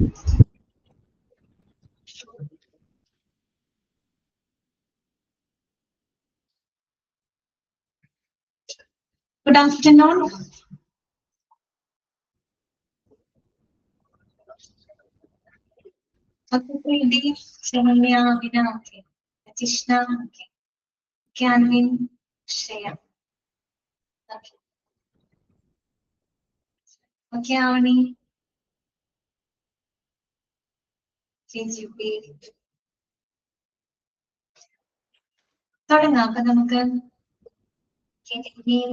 Good afternoon. Okay, Sonia, Vina, okay. Tishna, okay. Canvin, Shreya. Okay. Okay, Avani. JGP. തുടങ്ങാം അപ്പൊ നമുക്ക്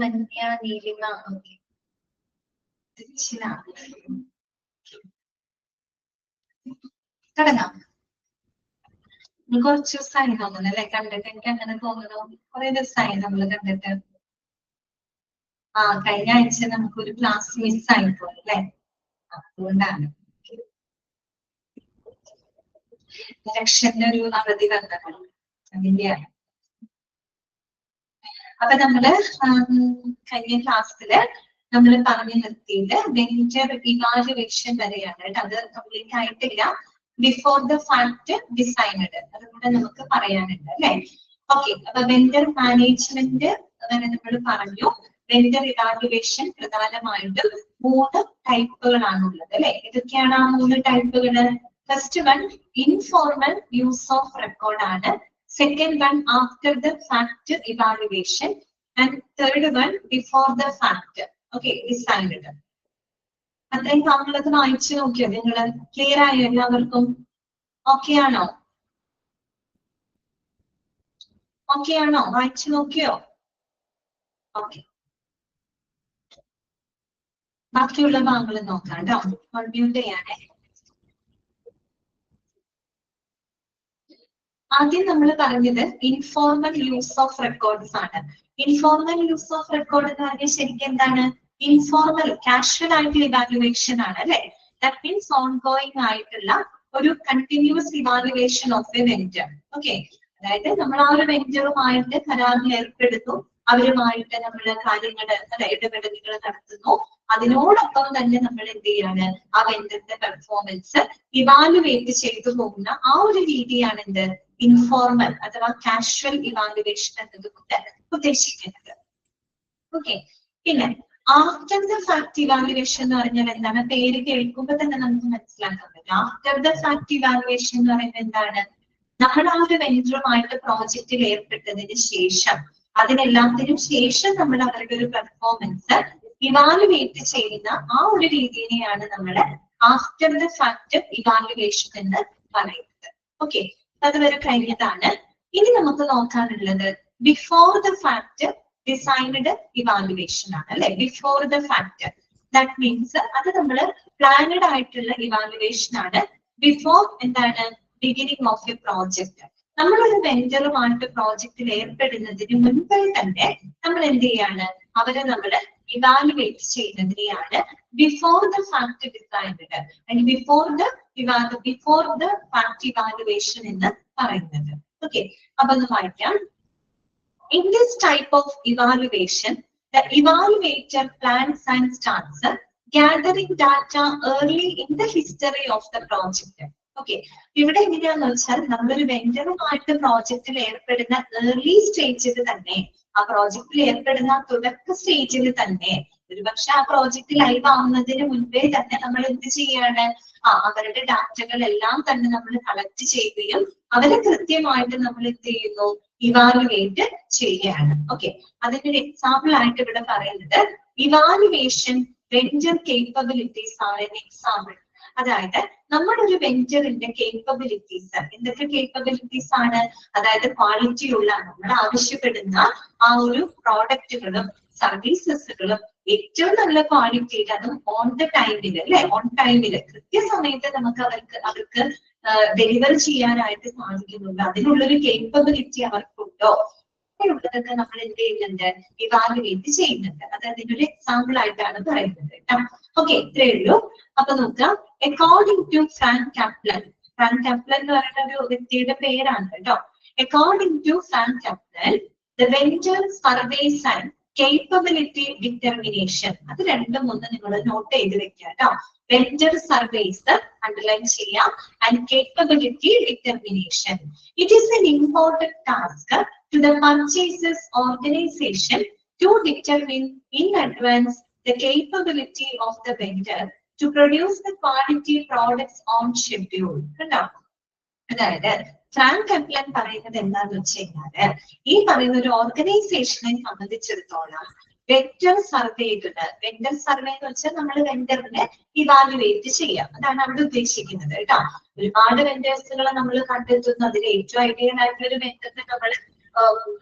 മഞ്ഞ നീലിമ okay തുടങ്ങാം. കുറച്ച് ദിവസമായി തോന്നുന്നല്ലേ കണ്ടിട്ട്, എനിക്ക് അങ്ങനെ തോന്നുന്നു. കുറെ ദിവസമായി നമ്മൾ കണ്ടിട്ട്. കഴിഞ്ഞ ആഴ്ച നമുക്കൊരു ക്ലാസ് മിസ് ആയിപ്പോയി അല്ലേ, അതുകൊണ്ടാണ് ഇലക്ഷന്റെ ഒരു അവധി വന്നത്, അതിന്റെയാണ്. അപ്പൊ നമ്മള് കഴിഞ്ഞ ക്ലാസ്സില് നമ്മൾ പറഞ്ഞു നിർത്തിയത് വെഞ്ചർ ഇവാലുവേഷൻ വരെയാണ് കേട്ടോ. അത് കംപ്ലീറ്റ് ആയിട്ടില്ല. ബിഫോർ ദ ഫാക്ട് ഡിസൈനഡ് അതുകൂടെ നമുക്ക് പറയാനുണ്ട് അല്ലെ. ഓക്കെ, അപ്പൊ വെണ്ടർ മാനേജ്മെന്റ് വരെ നമ്മൾ പറഞ്ഞു. വെണ്ടർ ഇവാലുവേഷൻ പ്രധാനമായിട്ടും 3 ടൈപ്പുകളാണുള്ളത് അല്ലെ. ഏതൊക്കെയാണ് ആ 3 ടൈപ്പുകള്? First one informal use of record ആണ്. Second one after the fact evaluation, and third one before the fact. Okay, decided. അത്രയും നമ്മളത് വായിച്ചു നോക്കിയോ നിങ്ങള്? ക്ലിയർ ആയോ എല്ലാവർക്കും? ഓക്കെ ആണോ? ഓക്കെ ആണോ? വായിച്ചു നോക്കിയോ? ഓക്കെ, ബാക്കിയുള്ള ഭാഗങ്ങൾ നോക്കാം കേട്ടോ. മ്യൂട്ട് ചെയ്യാനേ. ആദ്യം നമ്മൾ പറഞ്ഞത് ഇൻഫോർമൽ യൂസ് ഓഫ് റെക്കോർഡ്സ് ആണ്. ഇൻഫോർമൽ യൂസ് ഓഫ് റെക്കോർഡ് എന്ന് പറഞ്ഞാൽ ശരിക്കും എന്താണ്? ഇൻഫോർമൽ കാഷ്വൽ ആയിട്ടുള്ള ഇവാലുവേഷൻ ആണ് അല്ലെ. ദാറ്റ് മീൻസ് ഓൺ ഗോയിങ് ആയിട്ടുള്ള ഒരു continuous evaluation of A venture. Okay, അതായത് നമ്മൾ ആ ഒരു വെഞ്ചറുമായിട്ട് കരാറിൽ ഏർപ്പെടുന്നു, അവരുമായിട്ട് നമ്മൾ കാര്യങ്ങൾ ഇടപെടലുകൾ നടത്തുന്നു. അതിനോടൊപ്പം തന്നെ നമ്മൾ എന്ത് ചെയ്യാണ്? ആ വെഞ്ചറിന്റെ പെർഫോമൻസ് ഇവാലുവേറ്റ് ചെയ്തു പോകുന്ന ആ ഒരു രീതിയാണ് എന്ത്? ഇൻഫോർമൽ അഥവാ കാഷ്വൽ ഇവാലുവേഷൻ എന്നതുകൊണ്ട് ഉദ്ദേശിക്കുന്നത്. ഓക്കെ, പിന്നെ ആഫ്റ്റർ ദ ഫാക്ട് ഇവാലുവേഷൻ എന്ന് പറഞ്ഞാൽ എന്താണ്? പേര് കേൾക്കുമ്പോൾ തന്നെ നമുക്ക് മനസ്സിലാക്കാൻ പറ്റും. ആഫ്റ്റർ ദ ഫാക്ട് ഇവാലുവേഷൻ എന്ന് പറയുന്നത് എന്താണ്? നമ്മൾ ആ ഒരു വെഞ്ചറുമായിട്ട് പ്രോജക്റ്റിൽ ഏർപ്പെട്ടതിന് ശേഷം, അതിനെല്ലാത്തിനും ശേഷം നമ്മൾ അവരുടെ ഒരു പെർഫോമൻസ് ഇവാലുവേറ്റ് ചെയ്യുന്ന ആ ഒരു രീതിയെയാണ് നമ്മൾ ആഫ്റ്റർ ദ ഫാക്ട് ഇവാലുവേഷൻ എന്ന് പറയുന്നത്. ഓക്കെ, അതുവരെ കഴിഞ്ഞതാണ്. ഇനി നമുക്ക് നോക്കാനുള്ളത് before the fact designed evaluation ആണ് അല്ലെ. Before the fact that means അത് നമ്മൾ പ്ലാനഡ് ആയിട്ടുള്ള ഇവാലുവേഷൻ ആണ്. ബിഫോർ എന്താണ്? Beginning of a project. നമ്മളൊരു വെഞ്ചറുമായിട്ട് പ്രോജക്റ്റിൽ ഏർപ്പെടുന്നതിന് മുൻപേ തന്നെ നമ്മൾ എന്ത് ചെയ്യാണ്? അവരെ നമ്മൾ ഇവാലുവേറ്റ് ചെയ്യുന്നതിനെയാണ് before the fact designed and before the fact evaluation എന്ന് പറയുന്നത്. ഓക്കെ, അപ്പൊ ഒന്ന് വായിക്കാം. In this type of evaluation, the evaluator plans and starts gathering data early in the history of the project. Okay, ഇവിടെ എങ്ങനെയാന്ന് വെച്ചാൽ നമ്മളൊരു വെഞ്ചറുമായിട്ട് പ്രോജക്റ്റിൽ ഏർപ്പെടുന്ന ഏർലി സ്റ്റേജിൽ തന്നെ, ആ പ്രോജക്റ്റിൽ ഏർപ്പെടുന്ന തുടക്ക സ്റ്റേജിൽ തന്നെ, ഒരുപക്ഷെ ആ പ്രോജക്റ്റ് ലൈവ് ആവുന്നതിന് മുൻപേ തന്നെ നമ്മൾ എന്ത് ചെയ്യാണ്? അവരുടെ ഡാറ്റകളെല്ലാം തന്നെ നമ്മൾ കളക്ട് ചെയ്യുകയും അവരെ കൃത്യമായിട്ട് നമ്മൾ എന്ത് ചെയ്യുന്നു? ഇവാലുവേറ്റ് ചെയ്യുകയാണ്. ഓക്കെ, അതിന്റെ ഒരു എക്സാമ്പിൾ ആയിട്ട് ഇവിടെ പറയുന്നത് ഇവാലുവേഷൻ വെഞ്ചർ കേപ്പബിലിറ്റീസ് ആണ് ഒരു എക്സാമ്പിൾ. അതായത് നമ്മുടെ ഒരു വെഞ്ചറിന്റെ കേപ്പബിലിറ്റീസ്, എന്തൊക്കെ കേപ്പബിലിറ്റീസ് ആണ്? അതായത് ക്വാളിറ്റിയുള്ള നമ്മൾ ആവശ്യപ്പെടുന്ന ആ ഒരു പ്രോഡക്റ്റുകളും സർവീസസുകളും ഏറ്റവും നല്ല ക്വാളിറ്റിയിൽ, അതും ഓൺ ദ ടൈമിൽ അല്ലെ, ഓൺ ടൈമിൽ കൃത്യസമയത്ത് നമുക്ക് അവർക്ക് ഡെലിവർ ചെയ്യാനായിട്ട് സാധിക്കുന്നുണ്ട്. അതിനുള്ളൊരു കേപ്പബിലിറ്റി അവർക്കുണ്ടോ ഉള്ളതൊക്കെ നമ്മൾ എന്ത് ചെയ്യുന്നുണ്ട്? ഇവാലുവേറ്റ് ചെയ്യുന്നുണ്ട്. അത് അതിന്റെ ഒരു എക്സാമ്പിൾ ആയിട്ടാണ് പറയുന്നത് കേട്ടോ. ഓക്കെ, ഇത്രയേ ഉള്ളൂ. അപ്പൊ നോക്കാം. According to Frank Kaplan, Frank Kaplan എന്ന് പറയുന്ന ഒരു വ്യക്തിയുടെ പേരാണ് കേട്ടോ. According to Frank Kaplan, the vendor surveys and capability determination. അത് രണ്ടും ഒന്ന് നിങ്ങൾ നോട്ട് ചെയ്ത് വെക്കുക കേട്ടോ. Vendor surveys underline ചെയ്യാം and capability determination. It is an important task to the purchasers organization to determine in advance the capability of the vendor to produce the quality products on schedule. കേട്ടോ. അതായത് Frank കപ്ലൻ പറയുന്നത് എന്താന്ന് വെച്ച് കഴിഞ്ഞാല് ഈ പറയുന്ന ഒരു ഓർഗനൈസേഷനെ സംബന്ധിച്ചിടത്തോളം വെണ്ടർ സർവേകള്, വെണ്ടർ സർവേ എന്ന് വെച്ചാൽ നമ്മൾ വെണ്ടറിനെ ഇവാലുവേറ്റ് ചെയ്യാം, അതാണ് അവിടെ ഉദ്ദേശിക്കുന്നത് കേട്ടോ. ഒരുപാട് വെണ്ടേഴ്സുകളെ നമ്മൾ കണ്ടെത്തുന്നു. അതിൽ ഏറ്റവും ഐഡിയൽ ആയിട്ടുള്ള ഒരു വെണ്ടറിനെ നമ്മൾ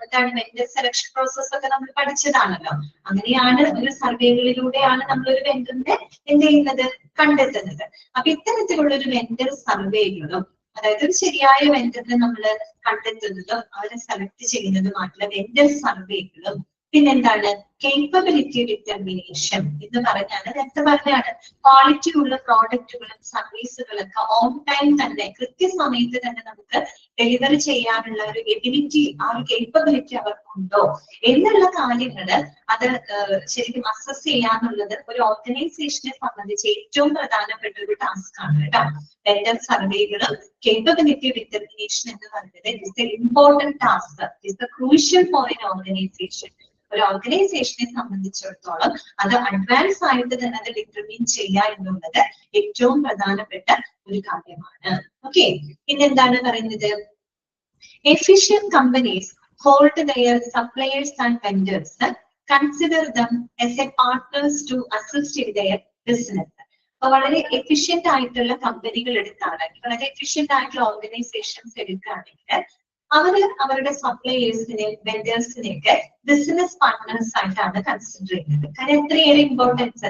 എന്താണ് വെണ്ടർ സെലക്ഷൻ പ്രോസസ് ഒക്കെ നമ്മൾ പഠിച്ചതാണല്ലോ. അങ്ങനെയാണ് ഒരു സർവേകളിലൂടെയാണ് നമ്മൾ ഒരു വെണ്ടറിനെ എന്ത് ചെയ്യുന്നത്, കണ്ടെത്തുന്നത്. അപ്പൊ ഇത്തരത്തിലുള്ള ഒരു വെണ്ടർ സർവേകളും, അതായത് ഒരു ശരിയായ വെണ്ടറിനെ നമ്മൾ കണ്ടെത്തുന്നതും അവരെ സെലക്ട് ചെയ്യുന്നതുമായിട്ടുള്ള വെണ്ടർ സർവേകളും, പിന്നെന്താണ് കേപ്പബിലിറ്റി ഡിറ്റർമിനേഷൻ എന്ന് പറഞ്ഞാൽ നേരത്തെ പറഞ്ഞാണ് ക്വാളിറ്റി ഉള്ള പ്രോഡക്റ്റുകളും സർവീസുകളൊക്കെ ഓൺ ടൈം തന്നെ കൃത്യസമയത്ത് തന്നെ നമുക്ക് ഡെലിവറി ചെയ്യാനുള്ള ഒരു എബിലിറ്റി, ആ ഒരു കേപ്പബിലിറ്റി അവർക്കുണ്ടോ എന്നുള്ള കാര്യങ്ങള് അത് ശരിക്കും അസസ് ചെയ്യാന്നുള്ളത് ഒരു ഓർഗനൈസേഷനെ സംബന്ധിച്ച് ഏറ്റവും പ്രധാനപ്പെട്ട ഒരു ടാസ്ക് ആണ് കേട്ടോ. വെണ്ടർ സർവേകളും കേപ്പബിലിറ്റി ഡിറ്റർമിനേഷൻ എന്ന് പറയുന്നത് it's A important task, it's A crucial for N organisation. ഒരു ഓർഗനൈസേഷനെ സംബന്ധിച്ചിടത്തോളം അത് അഡ്വാൻസ് ആയിട്ട് തന്നെ അത് ഡിറ്റർമിൻ ചെയ്യുക എന്നുള്ളത് ഏറ്റവും പ്രധാനപ്പെട്ട ഒരു കാര്യമാണ്. ഓക്കെ, പിന്നെന്താണ് പറയുന്നത്, efficient companies hold their suppliers and vendors, consider them as a partners to assist in their business. അപ്പൊ വളരെ എഫിഷ്യന്റ് ആയിട്ടുള്ള കമ്പനികൾ എടുക്കുകയാണെങ്കിൽ, വളരെ എഫിഷ്യന്റ് ആയിട്ടുള്ള ഓർഗനൈസേഷൻസ് എടുക്കുകയാണെങ്കിൽ അവര് അവരുടെ സപ്ലയേഴ്സിനെയും വെൻഡേഴ്സിനെയൊക്കെ ബിസിനസ് പാർട്ട്നേഴ്സ് ആയിട്ടാണ് കൺസിഡർ ചെയ്യുന്നത്. കാരണം എത്രയേറെ ഇമ്പോർട്ടൻസ്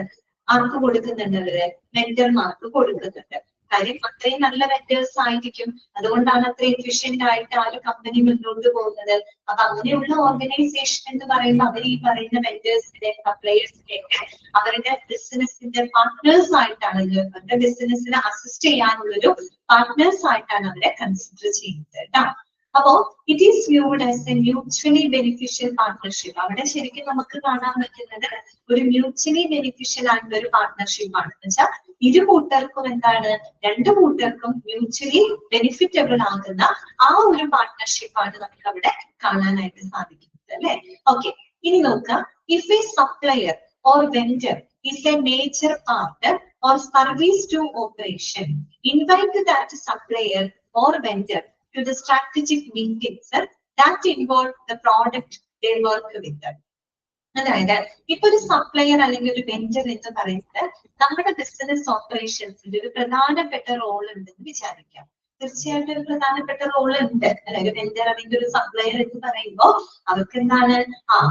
ആർക്ക് കൊടുക്കുന്നുണ്ട്, അവര് വെൻഡർമാർക്ക് കൊടുക്കുന്നുണ്ട്. കാര്യം അത്രയും നല്ല വെൻഡേഴ്സ് ആയിരിക്കും, അതുകൊണ്ടാണ് അത്രയും എഫിഷ്യന്റ് ആയിട്ട് ആ ഒരു കമ്പനി മുന്നോട്ട് പോകുന്നത്. അപ്പൊ അങ്ങനെയുള്ള ഓർഗനൈസേഷൻ എന്ന് പറയുമ്പോൾ അവർ ഈ പറയുന്ന വെൻഡേഴ്സിനെ സപ്ലയേഴ്സിനെയൊക്കെ അവരുടെ ബിസിനസിന്റെ പാർട്ട്നേഴ്സ് ആയിട്ടാണ്, അവരുടെ ബിസിനസിനെ അസിസ്റ്റ് ചെയ്യാനുള്ളൊരു പാർട്ട്നേഴ്സ് ആയിട്ടാണ് അവരെ കൺസിഡർ ചെയ്യുന്നത് കേട്ടോ. അപ്പോ it is viewed as A mutually beneficial partnership. അവിടെ ശരിക്കും നമുക്ക് കാണാൻ പറ്റുന്നത് ഒരു മ്യൂച്വലി ബെനിഫിഷ്യൽ ആയിട്ടുള്ള ഒരു പാർട്ട്ണർഷിപ്പ് ആണ്. എന്ന് വെച്ചാൽ ഇരു കൂട്ടർക്കും എന്താണ്, രണ്ടു കൂട്ടർക്കും മ്യൂച്വലി ബെനിഫിറ്റബിൾ ആകുന്ന ആ ഒരു പാർട്ട്ണർഷിപ്പാണ് നമുക്ക് അവിടെ കാണാനായിട്ട് സാധിക്കുന്നത് അല്ലെ. ഓക്കെ, ഇനി നോക്കാം. If A supplier or vendor is a major partner or service to operation, invite that supplier or vendor to the strategic meetings that involve the product they work with. അതായത് ഇപ്പൊ ഒരു സപ്ലയർ അല്ലെങ്കിൽ ഒരു vendor എന്ന് പറയുന്നത് നമ്മുടെ business ഓപ്പറേഷൻസിൽ ഒരു പ്രധാനപ്പെട്ട റോൾ ഉണ്ടെന്ന് വിചാരിക്കാം. തീർച്ചയായിട്ടും ഒരു പ്രധാനപ്പെട്ട റോൾ ഉണ്ട്. അതായത് വെൻഡർ അല്ലെങ്കിൽ ഒരു സപ്ലയർ എന്ന് പറയുമ്പോൾ അവർക്ക് എന്താണ്,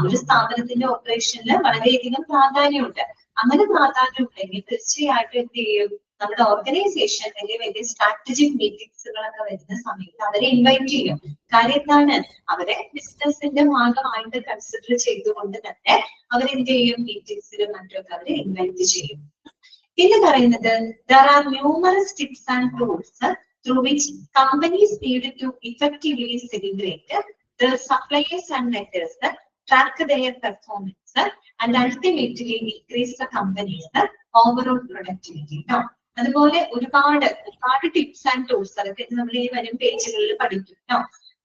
ഒരു സ്ഥാപനത്തിന്റെ ഓപ്പറേഷനിൽ വളരെയധികം പ്രാധാന്യമുണ്ട്. അങ്ങനെ പ്രാധാന്യം ഉണ്ടെങ്കിൽ തീർച്ചയായിട്ടും എന്ത് ചെയ്യും, നമ്മുടെ ഓർഗനൈസേഷൻ അല്ലെങ്കിൽ വലിയ സ്ട്രാറ്റജിക് മീറ്റിംഗ്സുകളൊക്കെ വരുന്ന സമയത്ത് അവരെ ഇൻവൈറ്റ് ചെയ്യും. കാര്യം എന്താണ്, അവരെ ബിസിനസിന്റെ ഭാഗമായിട്ട് കൺസിഡർ ചെയ്തുകൊണ്ട് തന്നെ അവരെന്ത് ചെയ്യും, മീറ്റിംഗ്സിലും മറ്റൊക്കെ അവരെ ഇൻവൈറ്റ് ചെയ്യും. പിന്നെ പറയുന്നത് there are numerous tips and tools through which companies need to effectively celebrate the suppliers and vendors, track their performance and ultimately increase the company's overall productivity. അതുപോലെ ഒരുപാട് ടിപ്സ് ആൻഡ് ടൂൾസ് അതൊക്കെ നമ്മൾ ഈ വരും പേജുകളിൽ പഠിക്കും കേട്ടോ.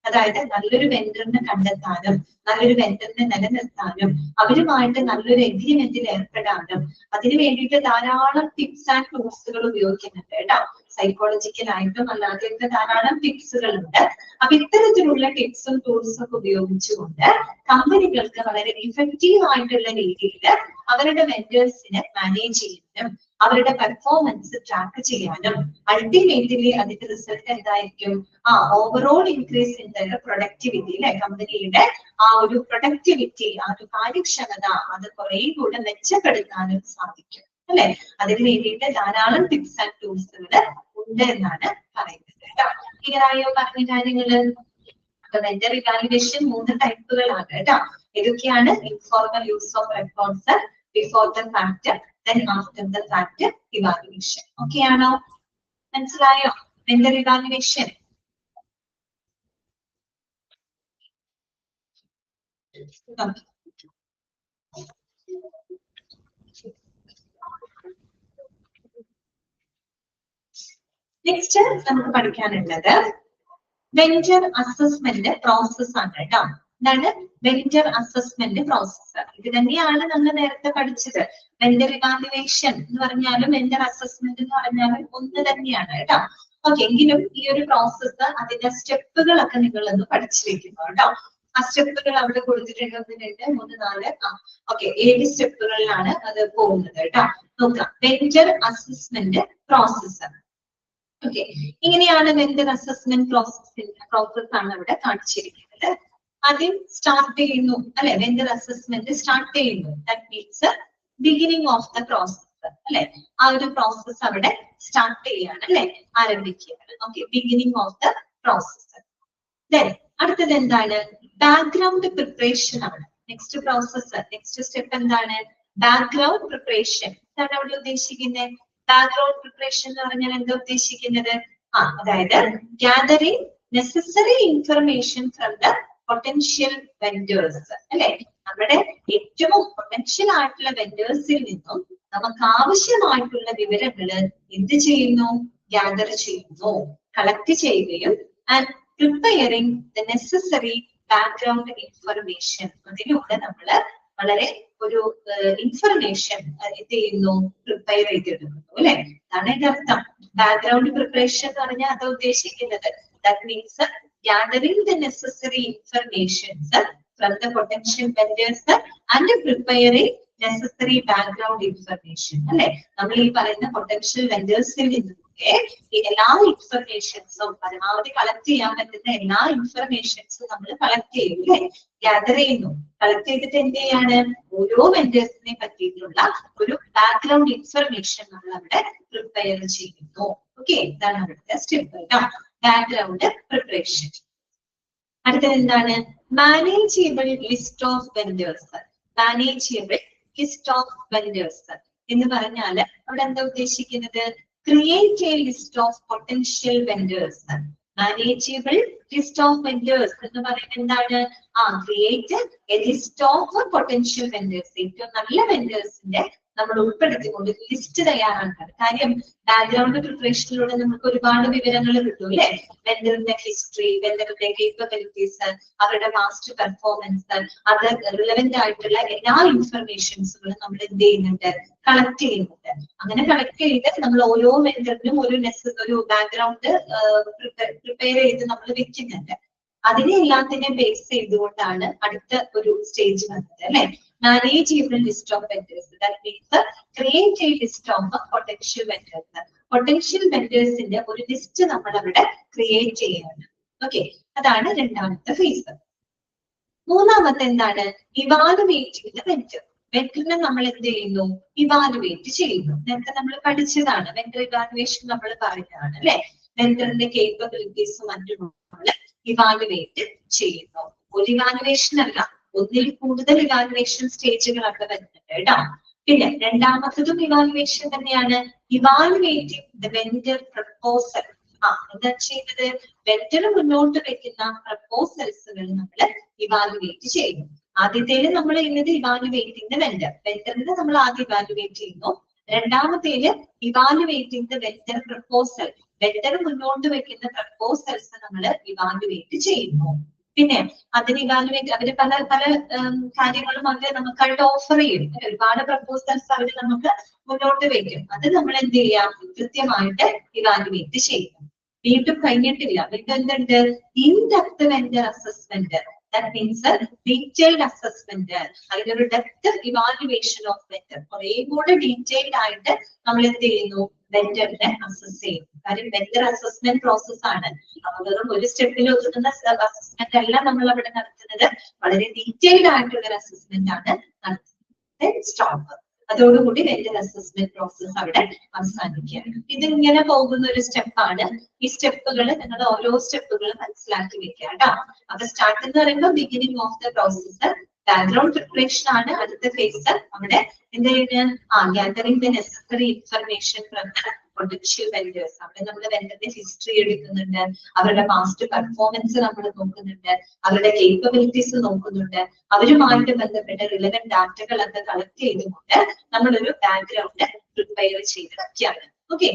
അതായത് നല്ലൊരു വെൻഡറിനെ കണ്ടെത്താനും നല്ലൊരു വെൻഡറിനെ നിലനിർത്താനും അവരുമായിട്ട് നല്ലൊരു എഗ്രിമെന്റിൽ ഏർപ്പെടാനും അതിനു വേണ്ടിയിട്ട് ധാരാളം ടിപ്സ് ആൻഡ് ടൂൾസുകൾ ഉപയോഗിക്കുന്നുണ്ട് കേട്ടോ. സൈക്കോളജിക്കലായിട്ടും അല്ലാതെയൊക്കെ ധാരാളം ടിപ്സുകളുണ്ട്. അപ്പൊ ഇത്തരത്തിലുള്ള ടിപ്സും ടൂൾസും ഒക്കെ ഉപയോഗിച്ചുകൊണ്ട് കമ്പനികൾക്ക് വളരെ ഇഫക്റ്റീവ് ആയിട്ടുള്ള രീതിയിൽ അവരുടെ വെൻഡേഴ്സിനെ മാനേജ് ചെയ്യാനും അവരുടെ പെർഫോമൻസ് ട്രാക്ക് ചെയ്യാനും അൾട്ടിമേറ്റ്ലി അതിന്റെ റിസൾട്ട് എന്തായിരിക്കും, overall increase in the productivity അല്ലെ, കമ്പനിയുടെ ആ ഒരു പ്രൊഡക്ടിവിറ്റി, ആ ഒരു കാര്യക്ഷമത അത് കുറെ കൂടെ മെച്ചപ്പെടുത്താനും സാധിക്കും അല്ലെ. അതിന് വേണ്ടിയിട്ട് ധാരാളം ടിപ്സ് ആൻഡ് ടൂൾസുകൾ ഉണ്ട് എന്നാണ് പറയുന്നത് കേട്ടോ. ക്ലിയറായോ പറഞ്ഞ കാര്യങ്ങള്? അപ്പൊ വെൻഡർ ഇവാലുവേഷൻ 3 ടൈപ്പുകളാണ് കേട്ടോ. ഏതൊക്കെയാണ്? Informal use of records, before the fact, then after the fact evaluation. Okay ആണോ? മനസ്സിലായോ വെൻഡർ ഇവാലുവേഷൻ? നെക്സ്റ്റ് നമുക്ക് പഠിക്കാനുള്ളത് വെൻഡർ അസസ്മെന്റ് പ്രോസസ് ആണ് കേട്ടോ. എന്താണ് വെൻഡർ അസസ്മെന്റ് പ്രോസസ്? ഇത് തന്നെയാണ് നമ്മൾ നേരത്തെ പഠിച്ചത്. വെൻഡർ ഇവാലുവേഷൻ എന്ന് പറഞ്ഞാലും വെൻഡർ അസസ്മെന്റ് എന്ന് പറഞ്ഞാലും ഒന്ന് തന്നെയാണ് കേട്ടോ. ഓക്കെ, എങ്കിലും ഈ ഒരു പ്രോസസ്സ് അതിന്റെ സ്റ്റെപ്പുകളൊക്കെ നിങ്ങളൊന്ന് പഠിച്ചു വെക്കുന്നു കേട്ടോ. ആ സ്റ്റെപ്പുകൾ അവിടെ കൊടുത്തിട്ടുണ്ട്. 1, 2, 3, 4 ഓക്കെ 7 സ്റ്റെപ്പുകളിലാണ് അത് പോകുന്നത് കേട്ടോ. നോക്കാം, വെൻഡർ അസസ്മെന്റ് പ്രോസസ്. ഓക്കെ, ഇങ്ങനെയാണ് വെൻഡർ അസസ്മെന്റ് പ്രോസസ് ആണ് ഇവിടെ കാണിച്ചിരിക്കുന്നത്. ആദ്യം സ്റ്റാർട്ട് ചെയ്യുന്നു അല്ലെ, വെൻഡർ അസസ്മെന്റ് സ്റ്റാർട്ട് ചെയ്യുന്നു. That means beginning of the process അല്ലെ, ആ ഒരു പ്രോസസ് അവിടെ സ്റ്റാർട്ട് ചെയ്യാണ് അല്ലെ, ആരംഭിക്കുകയാണ്. Okay, beginning of the process. Then അടുത്തത് എന്താണ്? ബാക്ക്ഗ്രൗണ്ട് പ്രിപ്പറേഷൻ ആണ് നെക്സ്റ്റ് പ്രോസസ്. നെക്സ്റ്റ് സ്റ്റെപ്പ് എന്താണ്? Background preparation. എന്താണ് അവിടെ ഉദ്ദേശിക്കുന്നത്? ബാക്ക്ഗ്രൗണ്ട് പ്രിപ്പറേഷൻ എന്ന് പറഞ്ഞാൽ എന്താ ഉദ്ദേശിക്കുന്നത്? അതായത് gathering necessary information from the potential vendors അല്ലെ, നമ്മുടെ ഏറ്റവും പൊട്ടൻഷ്യൽ ആയിട്ടുള്ള വെൻഡേഴ്സിൽ നിന്നും നമുക്ക് ആവശ്യമായിട്ടുള്ള വിവരങ്ങൾ എന്ത് ചെയ്യുന്നു? ഗ്യാദർ ചെയ്യുന്നു, കളക്ട് ചെയ്യുകയും and preparing the necessary background information. അതിലൂടെ നമ്മള് വളരെ ഒരു ഇൻഫർമേഷൻ എന്ത് ചെയ്യുന്നു? പ്രിപ്പയർ ചെയ്തിടുന്നു അല്ലെ. അതാണ് ഇതിന്റെ അർത്ഥം. ബാക്ക്ഗ്രൗണ്ട് പ്രിപ്പറേഷൻ എന്ന് പറഞ്ഞാൽ അത് ഉദ്ദേശിക്കുന്നത് that means gathering the necessary informations from the potential vendors and preparing necessary background information അല്ലെ. നമ്മൾ ഈ പറയുന്ന പൊട്ടൻഷ്യൽ വെൻഡേഴ്സിൽ നിന്നൊക്കെ എല്ലാ ഇൻഫർമേഷൻസും പരമാവധി കളക്ട് ചെയ്യാൻ പറ്റുന്ന എല്ലാ ഇൻഫർമേഷൻസും നമ്മൾ കളക്ട് ചെയ്യും അല്ലെ, ഗ്യാദർ ചെയ്യുന്നു. കളക്ട് ചെയ്തിട്ട് എന്ത് ചെയ്യാണ്? ഓരോ വെൻഡേഴ്സിനെ പറ്റിയിട്ടുള്ള ഒരു ബാക്ക്ഗ്രൗണ്ട് ഇൻഫർമേഷൻ നമ്മൾ അവിടെ പ്രിപ്പയർ ചെയ്യുന്നു. ഓക്കെ, ഇതാണ് അവിടുത്തെ സ്റ്റെപ്പ് കേട്ടോ, ബാക്ക്ഗ്രൗണ്ട് പ്രിപ്പറേഷൻ. അടുത്തത് എന്താണ്? Manageable list of vendors. Manageable list of vendors എന്ന് പറഞ്ഞാല് അവിടെ എന്താ ഉദ്ദേശിക്കുന്നത്? Create a list of potential vendors. Manageable list of vendors എന്ന് പറയുന്നത് എന്താണ്? Create a list of potential vendors. ഏറ്റവും നല്ല വെൻഡേഴ്സിന്റെ നമ്മൾ ഉൾപ്പെടുത്തിക്കൊണ്ട് ലിസ്റ്റ് തയ്യാറാക്കാൻ. കാര്യം ബാക്ക്ഗ്രൗണ്ട് പ്രിപ്പറേഷനിലൂടെ നമുക്ക് ഒരുപാട് വിവരങ്ങൾ കിട്ടും അല്ലെ. വെൻഡറിന്റെ ഹിസ്റ്ററി, വെൻഡറിന്റെ കേപ്പബിലിറ്റീസ്, അവരുടെ പാസ്റ്റ് പെർഫോമൻസ്, അത് റിലവന്റ് ആയിട്ടുള്ള എല്ലാ ഇൻഫർമേഷൻസുകളും നമ്മൾ എന്ത് ചെയ്യുന്നുണ്ട്? കളക്ട് ചെയ്യുന്നുണ്ട്. അങ്ങനെ കളക്ട് ചെയ്ത് നമ്മൾ ഓരോ വെൻഡറിനും ഒരു ബാക്ക്ഗ്രൗണ്ട് പ്രിപ്പയർ ചെയ്ത് നമ്മൾ വെക്കുന്നുണ്ട്. അതിനെ എല്ലാത്തിനെയും ബേസ് ചെയ്തുകൊണ്ടാണ് അടുത്ത ഒരു സ്റ്റേജ് വന്നത് അല്ലെ. Manageable list of vendors. That means create a list of potential vendors. Potential vendors ന്റെ ഒരു ലിസ്റ്റ് നമ്മൾ അവിടെ ക്രിയേറ്റ് ചെയ്യാണ്. ഓക്കെ, അതാണ് രണ്ടാമത്തെ ഫേസ്. മൂന്നാമത്തെ എന്താണ്? Evaluating the vendor. വെൻഡറിനെ നമ്മൾ എന്ത് ചെയ്യുന്നു? ഇവാലുവേറ്റ് ചെയ്യുന്നു. നേരത്തെ നമ്മൾ പഠിച്ചതാണ്, വെൻഡർ ഇവാലുവേഷൻ നമ്മൾ പറഞ്ഞതാണ് അല്ലെ. വെൻഡറിന്റെ കേപ്പബിലിറ്റീസും മറ്റും നമ്മൾ ഇവാലുവേറ്റ് ചെയ്യുന്നു. ഒരു ഇവാലുവേഷൻ അല്ല, ഒന്നിൽ കൂടുതൽ ഇവാലുവേഷൻ സ്റ്റേജുകൾ അവിടെ വരുന്നുണ്ട് കേട്ടോ. പിന്നെ രണ്ടാമത്തതും ഇവാലുവേഷൻ തന്നെയാണ്, ഇവാലുവേറ്റിംഗ് ദ വെൻഡർ പ്രപ്പോസൽ. എന്താ ചെയ്യുന്നത്? വെൻഡർ മുന്നോട്ട് വെക്കുന്ന പ്രപ്പോസൽസുകൾ നമ്മൾ ഇവാലുവേറ്റ് ചെയ്യുന്നു. ആദ്യത്തേല് നമ്മൾ ചെയ്യുന്നത് ഇവാലുവേറ്റിംഗ് ദ വെൻഡർ. വെൻഡറിനെ നമ്മൾ ആദ്യം ഇവാലുവേറ്റ് ചെയ്യുന്നു. രണ്ടാമത്തേല് evaluating the vendor proposal. Vendor മുന്നോട്ട് വെക്കുന്ന പ്രപ്പോസൽസ് നമ്മൾ ഇവാലുവേറ്റ് ചെയ്യുന്നു. പിന്നെ അതിന് ഇവാലുവേറ്റ് അവര് പല പല കാര്യങ്ങളും അവര് നമുക്കായിട്ട് ഓഫർ ചെയ്യും. ഒരുപാട് പ്രപ്പോസൽസ് അവര് നമുക്ക് മുന്നോട്ട് വെക്കും. അത് നമ്മൾ എന്ത് ചെയ്യാം? കൃത്യമായിട്ട് ഇവാലുവേറ്റ് ചെയ്യും. വീണ്ടും കഴിഞ്ഞിട്ടില്ല, വീണ്ടും എന്തുണ്ട്? In depth vendor assessment. That means detailed assessment. അതിനൊരു ഡെപ്ത് ഇവാലുവേഷൻ ഓഫ് വെൻഡർ. കുറെ കൂടെ ഡീറ്റെയിൽഡ് ആയിട്ട് നമ്മൾ എന്ത് ചെയ്യുന്നു? വെൻഡറിനെ അസസ് ചെയ്യുന്നു. കാര്യം വെൻഡർ അസസ്മെന്റ് പ്രോസസ് ആണ്. അപ്പൊ വെറും ഒരു സ്റ്റെപ്പിൽ ഒതുങ്ങുന്ന അസസ്മെന്റ് അല്ല നമ്മൾ അവിടെ നടത്തുന്നത്. വളരെ ഡീറ്റെയിൽഡ് ആയിട്ടുള്ള ഒരു അസസ്മെന്റ് ആണ് നടത്തുന്നത്. സ്റ്റോപ്പ്. അതോടുകൂടി വെൻഡർ അസസ്മെന്റ് പ്രോസസ് അവിടെ അവസാനിക്കുകയാണ്. ഇതിങ്ങനെ പോകുന്ന ഒരു സ്റ്റെപ്പാണ്. ഈ സ്റ്റെപ്പുകൾ നിങ്ങൾ ഓരോ സ്റ്റെപ്പുകളും മനസ്സിലാക്കി വെക്കുക കേട്ടോ. അപ്പൊ സ്റ്റാർട്ട് എന്ന് പറയുമ്പോൾ beginning of the process, background preparation ആണ് അടുത്ത ഫേസ്. അവിടെ എന്ത് ചെയ്യുന്നത്? Gathering the necessary information from the potential vendors. അവിടെ നമ്മൾ വെൻഡറിന്റെ ഹിസ്റ്ററി എടുക്കുന്നുണ്ട്, അവരുടെ പാസ്റ്റ് പെർഫോമൻസ് നമ്മൾ നോക്കുന്നുണ്ട്, അവരുടെ കേപ്പബിലിറ്റീസ് നോക്കുന്നുണ്ട്, അവരുമായിട്ട് ബന്ധപ്പെട്ട റിലവന്റ് ഡാറ്റകൾ അത് കളക്ട് ചെയ്തുകൊണ്ട് നമ്മളൊരു ബാക്ക്ഗ്രൗണ്ട് പ്രിപ്പയർ ചെയ്ത് വെക്കുകയാണ്. ഓക്കെ,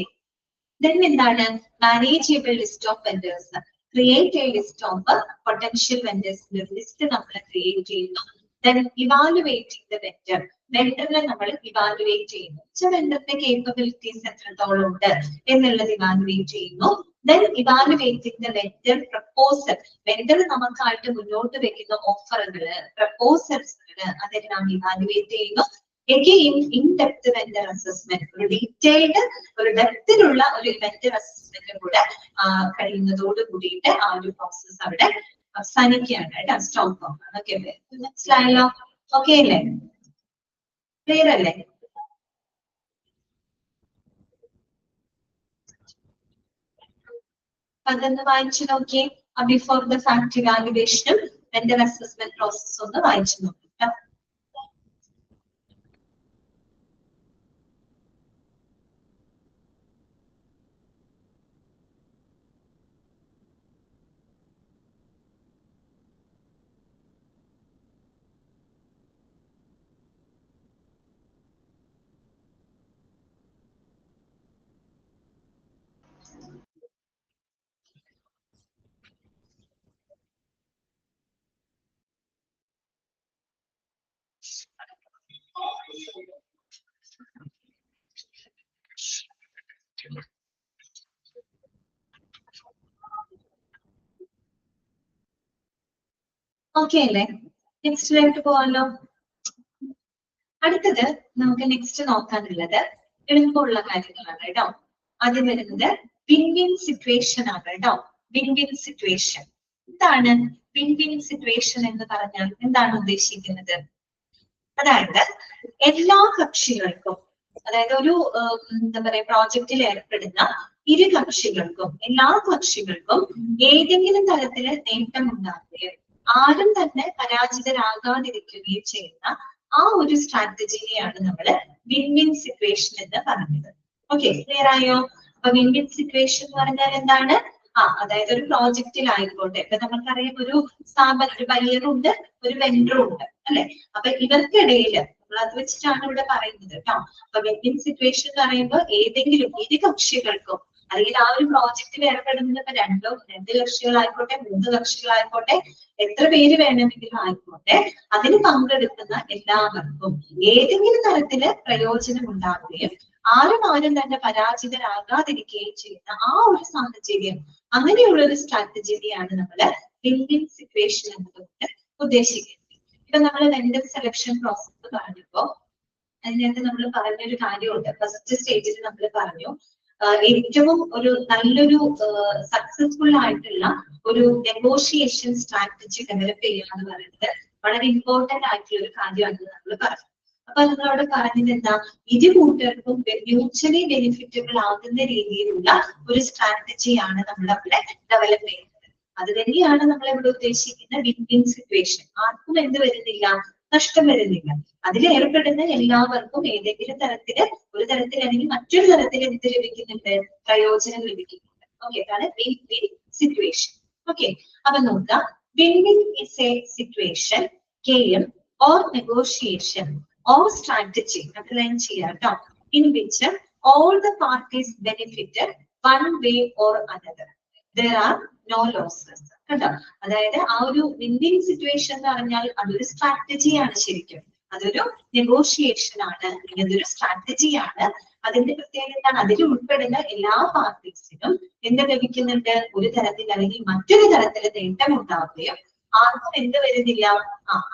Then എന്താണ് manageable list of vendors, create a list of potential വെൻഡേഴ്സിന്റെ ലിസ്റ്റ് നമ്മൾ ക്രിയേറ്റ് ചെയ്യുന്നു. Then evaluating the vendor, വെണ്ടറിനെ നമ്മൾ ഇവാലുവേറ്റ് ചെയ്യുന്നു, വെണ്ടറിന്റെ കേപ്പബിലിറ്റീസ് എത്രത്തോളം ഉണ്ട് എന്നുള്ളത് ഇവാലുവേറ്റ് ചെയ്യുന്നു. Then evaluating the vendor proposal, vendor നമുക്കായിട്ട് മുന്നോട്ട് വെക്കുന്ന ഓഫറുകള്, പ്രപ്പോസൽസുകള് അതെല്ലാം ഇവാലുവേറ്റ് ചെയ്യുന്നു. Again, in-depth vendor assessment, ഒരു ഡീറ്റെയിൽഡ് ഒരു ഡെപ്തിലുള്ള ഒരു വെണ്ടർ അസസ്മെന്റ് കൂടെ കഴിയുന്നതോട് കൂടിയിട്ട് ആ ഒരു പ്രോസസ് അവിടെ അവസാനിക്കുകയാണ് കേട്ടോ, സ്റ്റോപ്പ് ഓഫ്. ഓക്കെ, മനസ്സിലായല്ലോ? ഓക്കെ അല്ലേ? ക്ലിയർ അല്ലേ? അതൊന്ന് വായിച്ചു നോക്കിയേ. ബിഫോർ ദ ഫാക്ട് ഇവാലുവേഷനും വെണ്ടർ അസസ്മെന്റ് പ്രോസസ് ഒന്ന് വായിച്ചു നോക്കി. ഓക്കെ അല്ലേ? നെക്സ്റ്റിലേക്ക് പോവാലോ. അടുത്തത് നമുക്ക് നെക്സ്റ്റ് നോക്കാനുള്ളത് എളുപ്പമുള്ള കാര്യങ്ങളാണ് കേട്ടോ. ആദ്യം വരുന്നത് വിൻ വിൻ സിറ്റുവേഷൻ ആണ് കേട്ടോ. വിൻ വിൻ സിറ്റുവേഷൻ എന്താണ്? വിൻ വിൻ സിറ്റുവേഷൻ എന്ന് പറഞ്ഞാൽ എന്താണ് ഉദ്ദേശിക്കുന്നത്? അതായത് എല്ലാ കക്ഷികൾക്കും, അതായത് ഒരു എന്താ പറയാ പ്രോജക്റ്റിൽ ഏർപ്പെടുന്ന ഇരു കക്ഷികൾക്കും, എല്ലാ കക്ഷികൾക്കും ഏതെങ്കിലും തരത്തില് നേട്ടം ഉണ്ടാകുകയും ആരും തന്നെ പരാജിതരാകാതിരിക്കുകയും ചെയ്യുന്ന ആ ഒരു സ്ട്രാറ്റജിയെയാണ് നമ്മൾ വിൻ വിൻ സിറ്റുവേഷൻ എന്ന് പറഞ്ഞത്. ഓക്കെ, ക്ലിയർ ആയോ? അപ്പൊ വിൻ വിൻ സിറ്റുവേഷൻ എന്ന് പറഞ്ഞാൽ എന്താണ്? അതായത് ഒരു പ്രോജക്റ്റിലായിക്കോട്ടെ, ഇപ്പൊ നമുക്കറിയാം ഒരു സ്ഥാപനം, ഒരു ബയറും ഉണ്ട്, ഒരു വെൻഡറും ഉണ്ട് അല്ലെ? അപ്പൊ ഇവർക്കിടയിൽ നമ്മൾ അത് വെച്ചിട്ടാണ് ഇവിടെ പറയുന്നത് കേട്ടോ. അപ്പൊ വിൻ വിൻ സിറ്റുവേഷൻ എന്ന് പറയുമ്പോൾ ഏതെങ്കിലും ഇരു കക്ഷികൾക്കും, അല്ലെങ്കിൽ ആ ഒരു പ്രോജക്റ്റിൽ ഏർപ്പെടുന്നത് ഇപ്പൊ രണ്ട് കക്ഷികളായിക്കോട്ടെ, 3 കക്ഷികളായിക്കോട്ടെ, എത്ര പേര് വേണമെങ്കിലും ആയിക്കോട്ടെ, അതിന് പങ്കെടുക്കുന്ന എല്ലാവർക്കും ഏതെങ്കിലും തരത്തില് പ്രയോജനം ഉണ്ടാവുകയും ആരും തന്നെ പരാജിതരാകാതിരിക്കുകയും ചെയ്യുന്ന ആ ഒരു സാഹചര്യം, അങ്ങനെയുള്ള ഒരു സ്ട്രാറ്റജിയാണ് നമ്മള് വിൻ വിൻ സിറ്റുവേഷൻ എന്നതുകൊണ്ട് ഉദ്ദേശിക്കുന്നത്. ഇപ്പൊ നമ്മൾ വെൻഡർ സെലക്ഷൻ പ്രോസസ് പറഞ്ഞപ്പോ അതിനകത്ത് നമ്മൾ പറഞ്ഞൊരു കാര്യമുണ്ട്. ഫസ്റ്റ് സ്റ്റേജിൽ നമ്മൾ പറഞ്ഞു ഏറ്റവും ഒരു നല്ലൊരു സക്സസ്ഫുൾ ആയിട്ടുള്ള ഒരു നെഗോഷിയേഷൻ സ്ട്രാറ്റജി ഡെവലപ്പ് ചെയ്യുക എന്ന് പറയുന്നത് വളരെ ഇമ്പോർട്ടന്റ് ആയിട്ടുള്ള ഒരു കാര്യമാണെന്ന് നമ്മൾ പറഞ്ഞു. അപ്പൊ നമ്മളവിടെ പറഞ്ഞത് എന്താ? ഇരു കൂട്ടർക്കും മ്യൂച്വലി ബെനിഫിറ്റബിൾ ആകുന്ന രീതിയിലുള്ള ഒരു സ്ട്രാറ്റജിയാണ് നമ്മൾ അവിടെ ഡെവലപ്പ് ചെയ്യുന്നത്. അത് തന്നെയാണ് നമ്മൾ ഇവിടെ ഉദ്ദേശിക്കുന്ന വിൻ വിൻ സിറ്റുവേഷൻ. ആർക്കും എന്ത് വരുന്നില്ല? നഷ്ടം വരുന്നില്ല. അതിൽ ഏർപ്പെടുന്ന എല്ലാവർക്കും ഏതെങ്കിലും തരത്തില്, ഒരു തരത്തിൽ അല്ലെങ്കിൽ മറ്റൊരു തരത്തിൽ എന്ത് ലഭിക്കുന്നുണ്ട്? പ്രയോജനം ലഭിക്കുന്നുണ്ട്. ഓക്കെ, അതാണ് വിൻ വിൻ സിറ്റുവേഷൻ. ഓക്കെ, അപ്പൊ നോക്കാം. Win win is A situation, game or negotiation or strategy, underline ചെയ്യാം കേട്ടോ, in which all the parties benefited one way or another. There are no losses. കേട്ടോ, അതായത് ആ ഒരു വിൻ വിൻ സിറ്റുവേഷൻ എന്ന് പറഞ്ഞാൽ അതൊരു സ്ട്രാറ്റജിയാണ്. ശരിക്കും അതൊരു നെഗോഷിയേഷൻ ആണ്, അതൊരു സ്ട്രാറ്റജിയാണ്. അതിന്റെ പ്രത്യേകത എന്താണ്? അതിൽ ഉൾപ്പെടുന്ന എല്ലാ പാർട്ടീസിനും എന്ത് ലഭിക്കുന്നുണ്ട്? ഒരു തരത്തിൽ അല്ലെങ്കിൽ മറ്റൊരു തരത്തിൽ നേട്ടം ഉണ്ടാവുകയും ആർക്കും എന്ത് വരുന്നില്ല?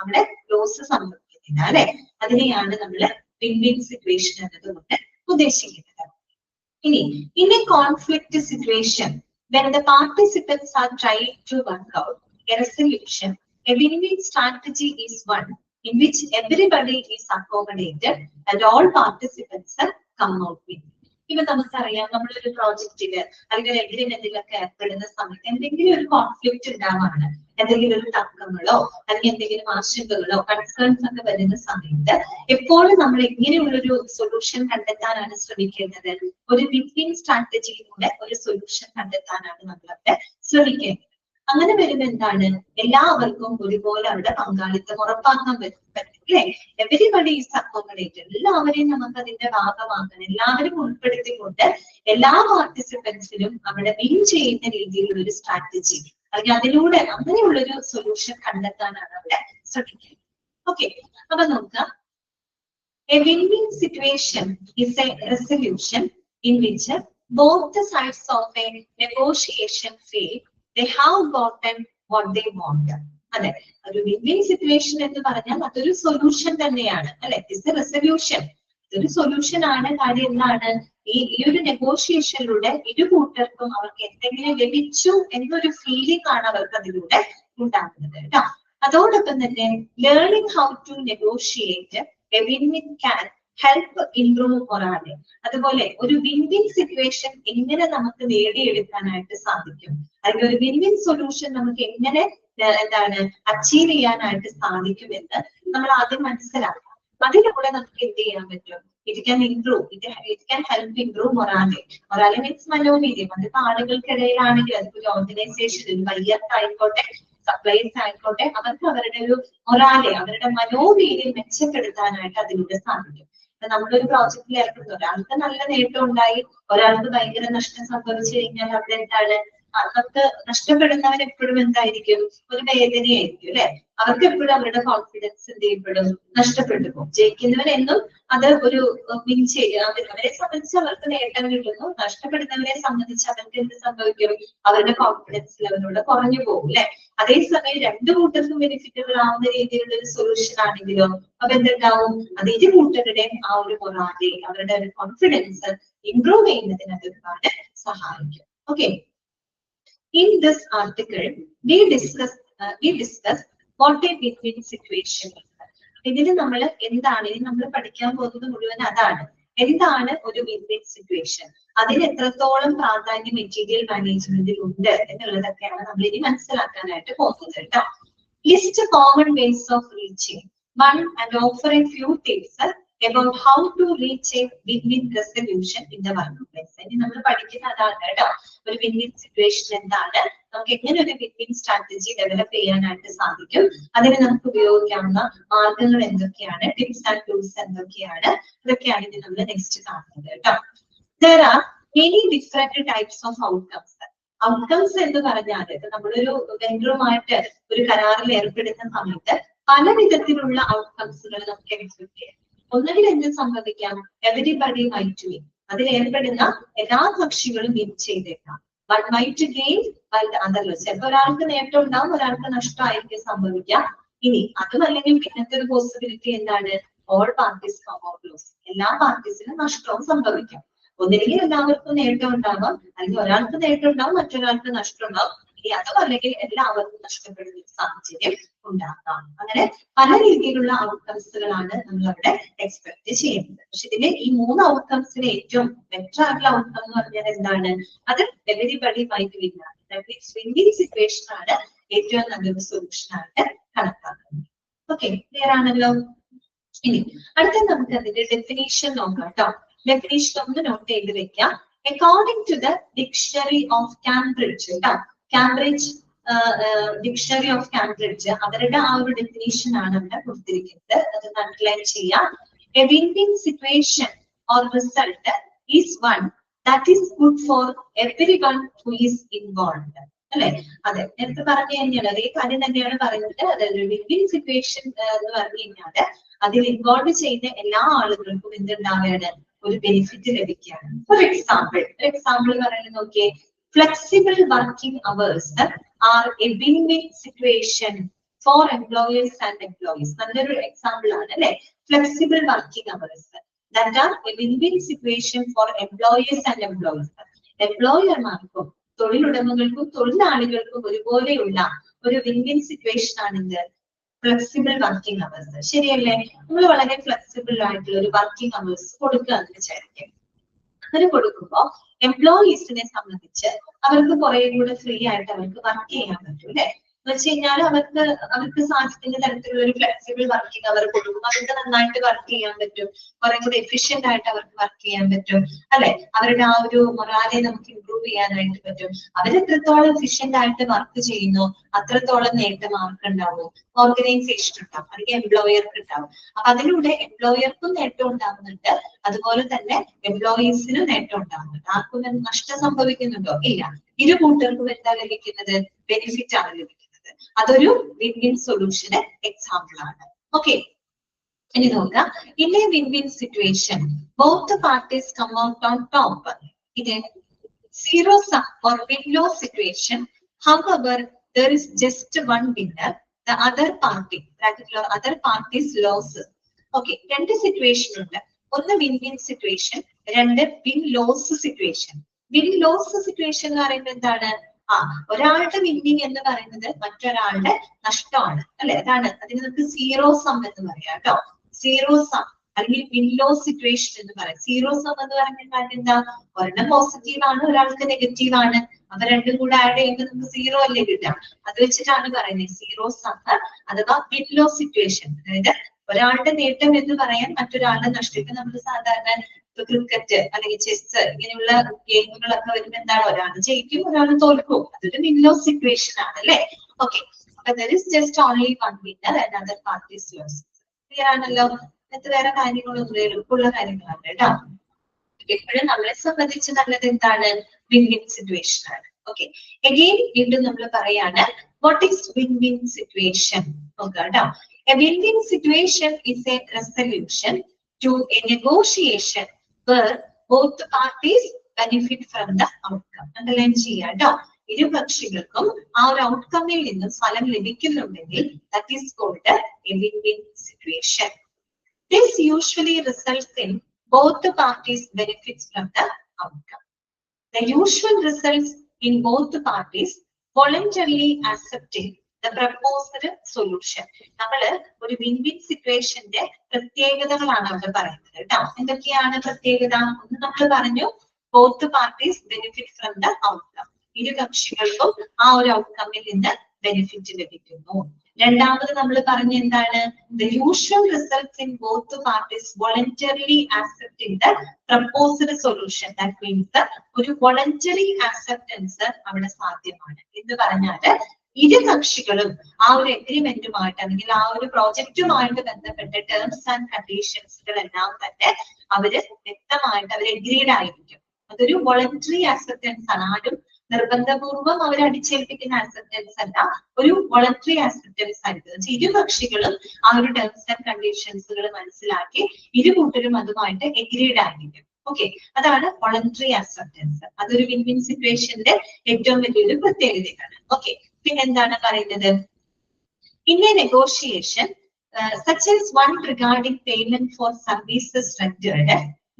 അവിടെ ലോസ് സംഭവിക്കുന്നില്ല അല്ലെ? അതിനെയാണ് നമ്മൾ വിൻ വിൻ സിറ്റുവേഷൻ എന്നതുകൊണ്ട് ഉദ്ദേശിക്കുന്നത്. ഇനി in a conflict situation, when the participants are trying to work out a resolution, a win-win strategy is one in which everybody is accommodated and all participants come out with. ഇപ്പൊ നമുക്കറിയാം, നമ്മളൊരു പ്രോജക്റ്റില് അല്ലെങ്കിൽ എന്തെങ്കിലുമൊക്കെ ഏർപ്പെടുന്ന സമയത്ത് എന്തെങ്കിലും ഒരു കോൺഫ്ലിക്റ്റ് ഉണ്ടാവാണ്, എന്തെങ്കിലും ഒരു തർക്കങ്ങളോ അല്ലെങ്കിൽ എന്തെങ്കിലും ആശങ്കകളോ കൺസേൺസ് ഒക്കെ വരുന്ന സമയത്ത് എപ്പോഴും നമ്മൾ എങ്ങനെയുള്ളൊരു സൊല്യൂഷൻ കണ്ടെത്താനാണ് ശ്രമിക്കേണ്ടത്? ഒരു വിൻ വിൻ സ്ട്രാറ്റജിയിലൂടെ ഒരു സൊല്യൂഷൻ കണ്ടെത്താനാണ് നമ്മളവിടെ ശ്രമിക്കേണ്ടത്. അങ്ങനെ വരുമ്പോൾ എന്താണ്, എല്ലാവർക്കും ഒരുപോലെ അവരുടെ പങ്കാളിത്തം ഉറപ്പാക്കാൻ പറ്റും അല്ലെ. എവരിബഡി ഈസ് അക്കോമഡേറ്റഡ്, എല്ലാവരെയും നമുക്ക് അതിന്റെ ഭാഗമാക്കണം, എല്ലാവരും ഉൾപ്പെടുത്തിക്കൊണ്ട് എല്ലാ പാർട്ടിസിപ്പൻസിനും അവിടെ വിൻ ചെയ്യുന്ന രീതിയിലുള്ള ഒരു സ്ട്രാറ്റജി അല്ലെങ്കിൽ അതിലൂടെ അങ്ങനെയുള്ളൊരു സൊല്യൂഷൻ കണ്ടെത്താനാണ് അവിടെ ശ്രമിക്കുന്നത്. ഓക്കെ, അപ്പൊ നോക്കാം. A win-win situation is a resolution in which both the sides of a negotiation feel they have gotten what they want. അല്ലെ, ഒരു വിൻ-വിൻ സിറ്റുവേഷൻ എന്ന് പറഞ്ഞാൽ അതൊരു സൊല്യൂഷൻ തന്നെയാണ് അല്ലെ. ഇറ്റ്സ് എ റെസൊല്യൂഷൻ, ഇതൊരു സൊല്യൂഷൻ ആണ്. കാര്യം എന്താണ്, ഈ ഒരു നെഗോഷിയേഷനിലൂടെ ഇരു കൂട്ടർക്കും അവർക്ക് എന്തെങ്കിലും ലഭിച്ചു എന്നൊരു ഫീലിംഗ് ആണ് അവർക്ക് അതിലൂടെ ഉണ്ടാകുന്നത് കേട്ടോ. അതോടൊപ്പം തന്നെ learning how to negotiate a win win can help improve morale. അതുപോലെ ഒരു വിൻ-വിൻ സിറ്റുവേഷൻ എങ്ങനെ നമുക്ക് നേടിയെടുക്കാനായിട്ട് സാധിക്കും, അല്ലെങ്കിൽ ഒരു വിൻ-വിൻ സൊല്യൂഷൻ നമുക്ക് എങ്ങനെ എന്താണ് അച്ചീവ് ചെയ്യാനായിട്ട് സാധിക്കുമെന്ന് നമ്മൾ ആദ്യം മനസ്സിലാക്കാം. അതിലൂടെ നമുക്ക് എന്ത് ചെയ്യാൻ പറ്റും, it can improve, it can help improve morale. Morale means മനോവീര്യം. അതിപ്പോ ആളുകൾക്കിടയിലാണെങ്കിൽ അതിപ്പോ ഓർഗനൈസേഷൻ ബയ്യർക്കായിക്കോട്ടെ സപ്ലൈസ് ആയിക്കോട്ടെ, അവർക്ക് അവരുടെ ഒരു മൊറാലെ, അവരുടെ മനോവീര്യം മെച്ചപ്പെടുത്താനായിട്ട് അതിലൂടെ സാധിക്കും. നമ്മളൊരു പ്രോജക്റ്റിൽ ഏർപ്പെടുന്നു, ഒരാൾക്ക് നല്ല നേട്ടം ഉണ്ടായി, ഒരാൾക്ക് ഭയങ്കര നഷ്ടം സംഭവിച്ചു കഴിഞ്ഞാൽ അവിടെ എന്താണ്, നമുക്ക് നഷ്ടപ്പെടുന്നവർ എപ്പോഴും എന്തായിരിക്കും, ഒരു വേദനയായിരിക്കും അല്ലെ. അവർക്ക് എപ്പോഴും അവരുടെ കോൺഫിഡൻസ് എന്ത് ചെയ്യപ്പെടും, നഷ്ടപ്പെട്ടു പോകും. ജയിക്കുന്നവരെന്നും അത് ഒരു വിൻ അവരെ സംബന്ധിച്ച് അവർക്ക് നേട്ടം കിട്ടുന്നു, നഷ്ടപ്പെടുന്നവരെ സംബന്ധിച്ച് അവർക്ക് എന്ത് സംഭവിക്കും, അവരുടെ കോൺഫിഡൻസ് ലെവലിലൂടെ കുറഞ്ഞു പോകും അല്ലെ. അതേസമയം രണ്ടു കൂട്ടർക്കും ബെനിഫിറ്റബിൾ ആവുന്ന രീതിയിലുള്ള ഒരു സൊല്യൂഷൻ ആണെങ്കിലോ അപ്പൊ എന്തുണ്ടാവും, അത് ഇരു കൂട്ടരുടെയും ആ ഒരു മൊറാലെ, അവരുടെ ഒരു കോൺഫിഡൻസ് ഇംപ്രൂവ് ചെയ്യുന്നതിന് അത് ഒരുപാട് സഹായിക്കും. Okay, in this article we discuss what a win-win situation is. ഇതിൽ നമ്മൾ എന്താണ്, ഇനി നമ്മൾ പഠിക്കാൻ പോകുന്നത് മുഴുവൻ അതാണ്, എന്താണ് ഒരു വിൻ-വിൻ സിറ്റുവേഷൻ, അതിന് എത്രത്തോളം പ്രാധാന്യം മെറ്റീരിയൽ മാനേജ്മെന്റിൽ ഉണ്ട് എന്നുള്ളതൊക്കെയാണ് നമ്മൾ ഇനി മനസ്സിലാക്കാനായിട്ട് പോകുന്നത് കേട്ടോ. List common ways of reaching one and offer A few tips about how to reach a win-win resolution in the workplace. ഇനി നമ്മൾ പഠിക്കുന്ന അതാണ് കേട്ടോ, ഒരു വിൻ-വിൻ സിറ്റുവേഷൻ എന്താണ്, നമുക്ക് എങ്ങനെ ഒരു വിൻ-വിൻ സ്ട്രാറ്റജി ഡെവലപ്പ് ചെയ്യാനായിട്ട് സാധിക്കും, അതിന് നമുക്ക് ഉപയോഗിക്കാവുന്ന മാർഗങ്ങൾ എന്തൊക്കെയാണ്, ടിപ്സ് ആൻഡ് ടൂൾസ് എന്തൊക്കെയാണ്, ഇതൊക്കെയാണ് ഇനി നമ്മൾ നെക്സ്റ്റ് കാണുന്നത് കേട്ടോ. There are many different types of outcomes. Outcomes എന്ന് പറഞ്ഞാൽ നമ്മളൊരു വെണ്ടറുമായിട്ട് ഒരു കരാറിൽ ഏർപ്പെടുന്ന സമയത്ത് പല വിധത്തിലുള്ള ഔട്ട്കംസുകൾ നമുക്ക് എക്സ്പെക്ട് ചെയ്യാം. ഒന്നുകിൽ എന്ത് സംഭവിക്കാം, എവരിബഡി മൈറ്റ് വിൻ, അതിൽ ഏർപ്പെടുന്ന എല്ലാ കക്ഷികളും വിൻ ചെയ്തേക്കാം. But might gain by the other loss, ചിലപ്പോൾ ഒരാൾക്ക് നേട്ടം ഉണ്ടാവും, ഒരാൾക്ക് നഷ്ടമായിരിക്കും സംഭവിക്കാം. ഇനി അതും അല്ലെങ്കിൽ പിന്നത്തെ ഒരു പോസിബിലിറ്റി എന്താണ്, all parties come out loss, എല്ലാ പാർട്ടീസിനും നഷ്ടവും സംഭവിക്കാം. ഒന്നില്ലെങ്കിൽ എല്ലാവർക്കും നേട്ടം ഉണ്ടാവാം, അല്ലെങ്കിൽ ഒരാൾക്ക് നേട്ടം ഉണ്ടാവും, മറ്റൊരാൾക്ക് നഷ്ടം ഉണ്ടാവും. ഇനി അതും അല്ലെങ്കിൽ എല്ലാവർക്കും നഷ്ടപ്പെടുന്ന സാഹചര്യം ഉണ്ടാക്കാം. അങ്ങനെ പല രീതിയിലുള്ള ഔട്ട്കംസുകളാണ് നമ്മൾ അവിടെ എക്സ്പെക്ട് ചെയ്യുന്നത്. പക്ഷെ ഇതിലെ ഈ 3 ഔട്ട്കംസിന് ഏറ്റവും ബെറ്റർ ആയിട്ടുള്ള ഔട്ട്കം എന്ന് പറഞ്ഞാൽ എന്താണ്, അത് എവരിബഡി മൈറ്റ് വിൻ ആണ്. വിൻ-വിൻ സിറ്റുവേഷൻ ആണ് ഏറ്റവും നല്ലൊരു സൊല്യൂഷൻ ആയിട്ട് കണക്കാക്കുന്നത്. ഓക്കെ, ക്ലിയർ ആണല്ലോ. ഇനി അടുത്ത നമുക്ക് അതിന്റെ ഡെഫിനേഷൻ നോക്കാം കേട്ടോ. ഡെഫിനേഷൻ ഒന്ന് നോട്ട് ചെയ്ത് വെക്കാം. According to the dictionary of Cambridge കേട്ടോ, കാംബ്രിഡ്ജ് ഡിക്ഷണറി ഓഫ് കാംബ്രിഡ്ജ് അവരുടെ ആ ഒരു ഡെഫിനേഷൻ ആണ് അവിടെ കൊടുത്തിരിക്കുന്നത്. അത് അണ്ടർലൈൻ ചെയ്യാം. A win-win situation or result is one that is good for everyone who is involved അല്ലെ. അതെ, നേരത്തെ പറഞ്ഞു കഴിഞ്ഞാൽ അതേ കാര്യം തന്നെയാണ് പറയുന്നത്. അതായത് വിൻ-വിൻ സിറ്റുവേഷൻ എന്ന് പറഞ്ഞു കഴിഞ്ഞാല് അതിൽ ഇൻവോൾവ് ചെയ്യുന്ന എല്ലാ ആളുകൾക്കും എന്തുണ്ടാവുകയാണ്, ഒരു ബെനിഫിറ്റ് ലഭിക്കുകയാണ്. ഫോർ എക്സാമ്പിൾ പറയുന്നത് നോക്കിയേ, flexible working hours are a win-win situation for employers and employees. നല്ലൊരു എക്സാമ്പിൾ ആണ് അല്ലെ. Flexible working hours that are a win-win situation for employers and employees. എംപ്ലോയർമാർക്കും തൊഴിലുടമകൾക്കും തൊഴിലാളികൾക്കും ഒരുപോലെയുള്ള ഒരു വിൻ-വിൻ സിറ്റുവേഷൻ ആണിത് ഫ്ലെക്സിബിൾ വർക്കിംഗ് അവേഴ്സ്. ശരിയല്ലേ, നമ്മൾ വളരെ ഫ്ലെക്സിബിൾ ആയിട്ടുള്ള ഒരു വർക്കിംഗ് അവേഴ്സ് കൊടുക്കുക എന്ന് വിചാരിക്കും. അങ്ങനെ കൊടുക്കുമ്പോ എംപ്ലോയീസിനെ സംബന്ധിച്ച് അവർക്ക് കുറെ കൂടെ ഫ്രീ ആയിട്ട് അവർക്ക് വർക്ക് ചെയ്യാൻ പറ്റും അല്ലെ. വെച്ച് കഴിഞ്ഞാൽ അവർക്ക് സാധിക്കുന്ന തരത്തിലുള്ള ഒരു ഫ്ലെക്സിബിൾ വർക്കിംഗ് അവർ കൊടുക്കും. അവർക്ക് നന്നായിട്ട് വർക്ക് ചെയ്യാൻ പറ്റും, കുറെ കൂടി എഫിഷ്യന്റ് ആയിട്ട് അവർക്ക് വർക്ക് ചെയ്യാൻ പറ്റും അല്ലെ. അവരുടെ ആ ഒരു മൊറാലെ നമുക്ക് ഇംപ്രൂവ് ചെയ്യാനായിട്ട് പറ്റും. അവർ എത്രത്തോളം എഫിഷ്യന്റ് ആയിട്ട് വർക്ക് ചെയ്യുന്നു അത്രത്തോളം നേട്ടം ആർക്കുണ്ടാവും? ഓർഗനൈസേഷൻ ഉണ്ടാവും, അല്ലെങ്കിൽ എംപ്ലോയർക്ക് ഉണ്ടാവും. അപ്പൊ അതിലൂടെ എംപ്ലോയർക്കും നേട്ടം ഉണ്ടാവുന്നുണ്ട്, അതുപോലെ തന്നെ എംപ്ലോയീസിനും നേട്ടം ഉണ്ടാവുന്നുണ്ട്. ആർക്കും നഷ്ടം സംഭവിക്കുന്നുണ്ടോ? ഇല്ല. ഇരു കൂട്ടർക്കും എന്താ ലഭിക്കുന്നത്? ബെനിഫിറ്റ് ആണ് ലഭിക്കുന്നത്. അതൊരു വിൻ വിൻ സൊല്യൂഷന് എക്സാമ്പിൾ ആണ്. ഓക്കെ, ഇനി നോക്കാം. In a win win situation both parties come out on top. ഇത് zero sum or win loss situation. However, there is just one winner, the other party, particular other party's losses. Okay, രണ്ട് situation ഉണ്ട്. ഒന്ന് win win situation, രണ്ട് win loss situation. Win loss situation എന്ന് പറയുന്നത് എന്താണ്? ഒരാളുടെ winning എന്ന് പറയുന്നത് മറ്റൊരാളുടെ നഷ്ടമാണ് അല്ലെ. അതാണ് അതിന് നമുക്ക് സീറോ സം എന്ന് പറയാം കേട്ടോ. സീറോ സം അല്ലെങ്കിൽ വിൻ ലോസ് സിറ്റുവേഷൻ എന്ന് പറയാം. സീറോ സം എന്ന് പറയുന്ന കാര്യം എന്താ? ഒരെണ്ണം പോസിറ്റീവ് ആണ്, ഒരാൾക്ക് നെഗറ്റീവ് ആണ്. അപ്പൊ രണ്ടും കൂടെ ആഡ് ചെയ്യുമ്പോൾ നമുക്ക് സീറോ അല്ലേ കിട്ടാം. അത് വെച്ചിട്ടാണ് പറയുന്നത് സീറോ സം അഥവാ വിൻ ലോസ് സിറ്റുവേഷൻ. അതായത് ഒരാളുടെ നേട്ടം എന്ന് പറയാൻ മറ്റൊരാളുടെ നഷ്ടം. ഇപ്പൊ നമ്മൾ സാധാരണ ക്രിക്കറ്റ് അല്ലെങ്കിൽ ചെസ് ഇങ്ങനെയുള്ള ഗെയിമുകളൊക്കെ വരുമ്പോൾ എന്താണ്? ഒരാൾ ജയിക്കും, ഒരാൾ തോൽക്കും. അതൊരു വിൻ ലോസ് സിറ്റുവേഷൻ ആണ് അല്ലെ. ഓക്കെ, അപ്പൊ there is just only one winner and other parties lost. Clear ആണല്ലോ. അത് വേറെ കാര്യങ്ങളൊന്നും എളുപ്പമുള്ള കാര്യങ്ങളാണ് കേട്ടോ. എപ്പോഴും നമ്മളെ സംബന്ധിച്ച് നല്ലത് എന്താണ്? വിൻ വിൻ സിറ്റുവേഷൻ ആണ്. ഓക്കെ, അഗെയിൻ വീണ്ടും നമ്മൾ പറയാണ് what is win win situation നോക്കാം കേട്ടോ. A win-win situation is a resolution to a negotiation where both parties benefit from the outcome. Underline ചെയ്യാം കേട്ടോ. ഇരു കക്ഷികൾക്കും ആ ഒരു ഔട്ട്കമ്മിൽ നിന്നും ഫലം ലഭിക്കുന്നുണ്ടെങ്കിൽ that is called a win-win situation. This usually results in both the parties benefits from the outcome. The usual results in both the parties voluntarily accepting the proposed solution. നമ്മള് ഒരു വിൻ വിൻ സിറ്റുവേഷന്റെ പ്രത്യേകതകളാണ് അവിടെ പറയുന്നത് കേട്ടോ. എന്തൊക്കെയാണ് പ്രത്യേകത? ഒന്ന് നമ്മൾ പറഞ്ഞു both parties benefit from the outcome. ഇരു കക്ഷികൾക്കും ആ ഒരു ഔട്ട്കമ്മിൽ നിന്ന് ബെനിഫിറ്റ് ലഭിക്കുന്നു. രണ്ടാമത് നമ്മൾ പറഞ്ഞ എന്താണ്? The usual results in both parties voluntarily accepting the proposed solution. That means ഒരു വോളണ്ടറി ആക്സെപ്റ്റൻസ് അവിടെ സാധ്യമാണ് എന്ന് പറഞ്ഞാല് ഇരു കക്ഷികളും ആ ഒരു എഗ്രിമെന്റുമായിട്ട് അല്ലെങ്കിൽ ആ ഒരു പ്രോജക്റ്റുമായിട്ട് ബന്ധപ്പെട്ട ടേംസ് ആൻഡ് കണ്ടീഷൻസുകളെല്ലാം തന്നെ അവര് വ്യക്തമായിട്ട് അവർ എഗ്രീഡ് ആയിരിക്കും. അതൊരു വോളണ്ടറി ആക്സെപ്റ്റൻസ് ആണ്. ആരും നിർബന്ധപൂർവം അവർ അടിച്ചേൽപ്പിക്കുന്ന ആക്സെപ്റ്റൻസ് അല്ല, ഒരു വോളണ്ടറി ആക്സെപ്റ്റൻസ് ആയിരിക്കും. ഇരു കക്ഷികളും ആ ഒരു ടേംസ് ആൻഡ് കണ്ടീഷൻസുകൾ മനസ്സിലാക്കി ഇരു കൂട്ടരും അതുമായിട്ട് എഗ്രീഡ് ആയിരിക്കും. ഓക്കെ, അതാണ് വോളണ്ടറി ആക്സെപ്റ്റൻസ്. അതൊരു വിൻ വിൻ സിറ്റുവേഷന്റെ ഏറ്റവും വലിയൊരു പ്രത്യേകതയാണ്. ഓക്കെ, പിന്നെ എന്താണ് പറയുന്നത്? In a negotiation such as one regarding payment for services rendered,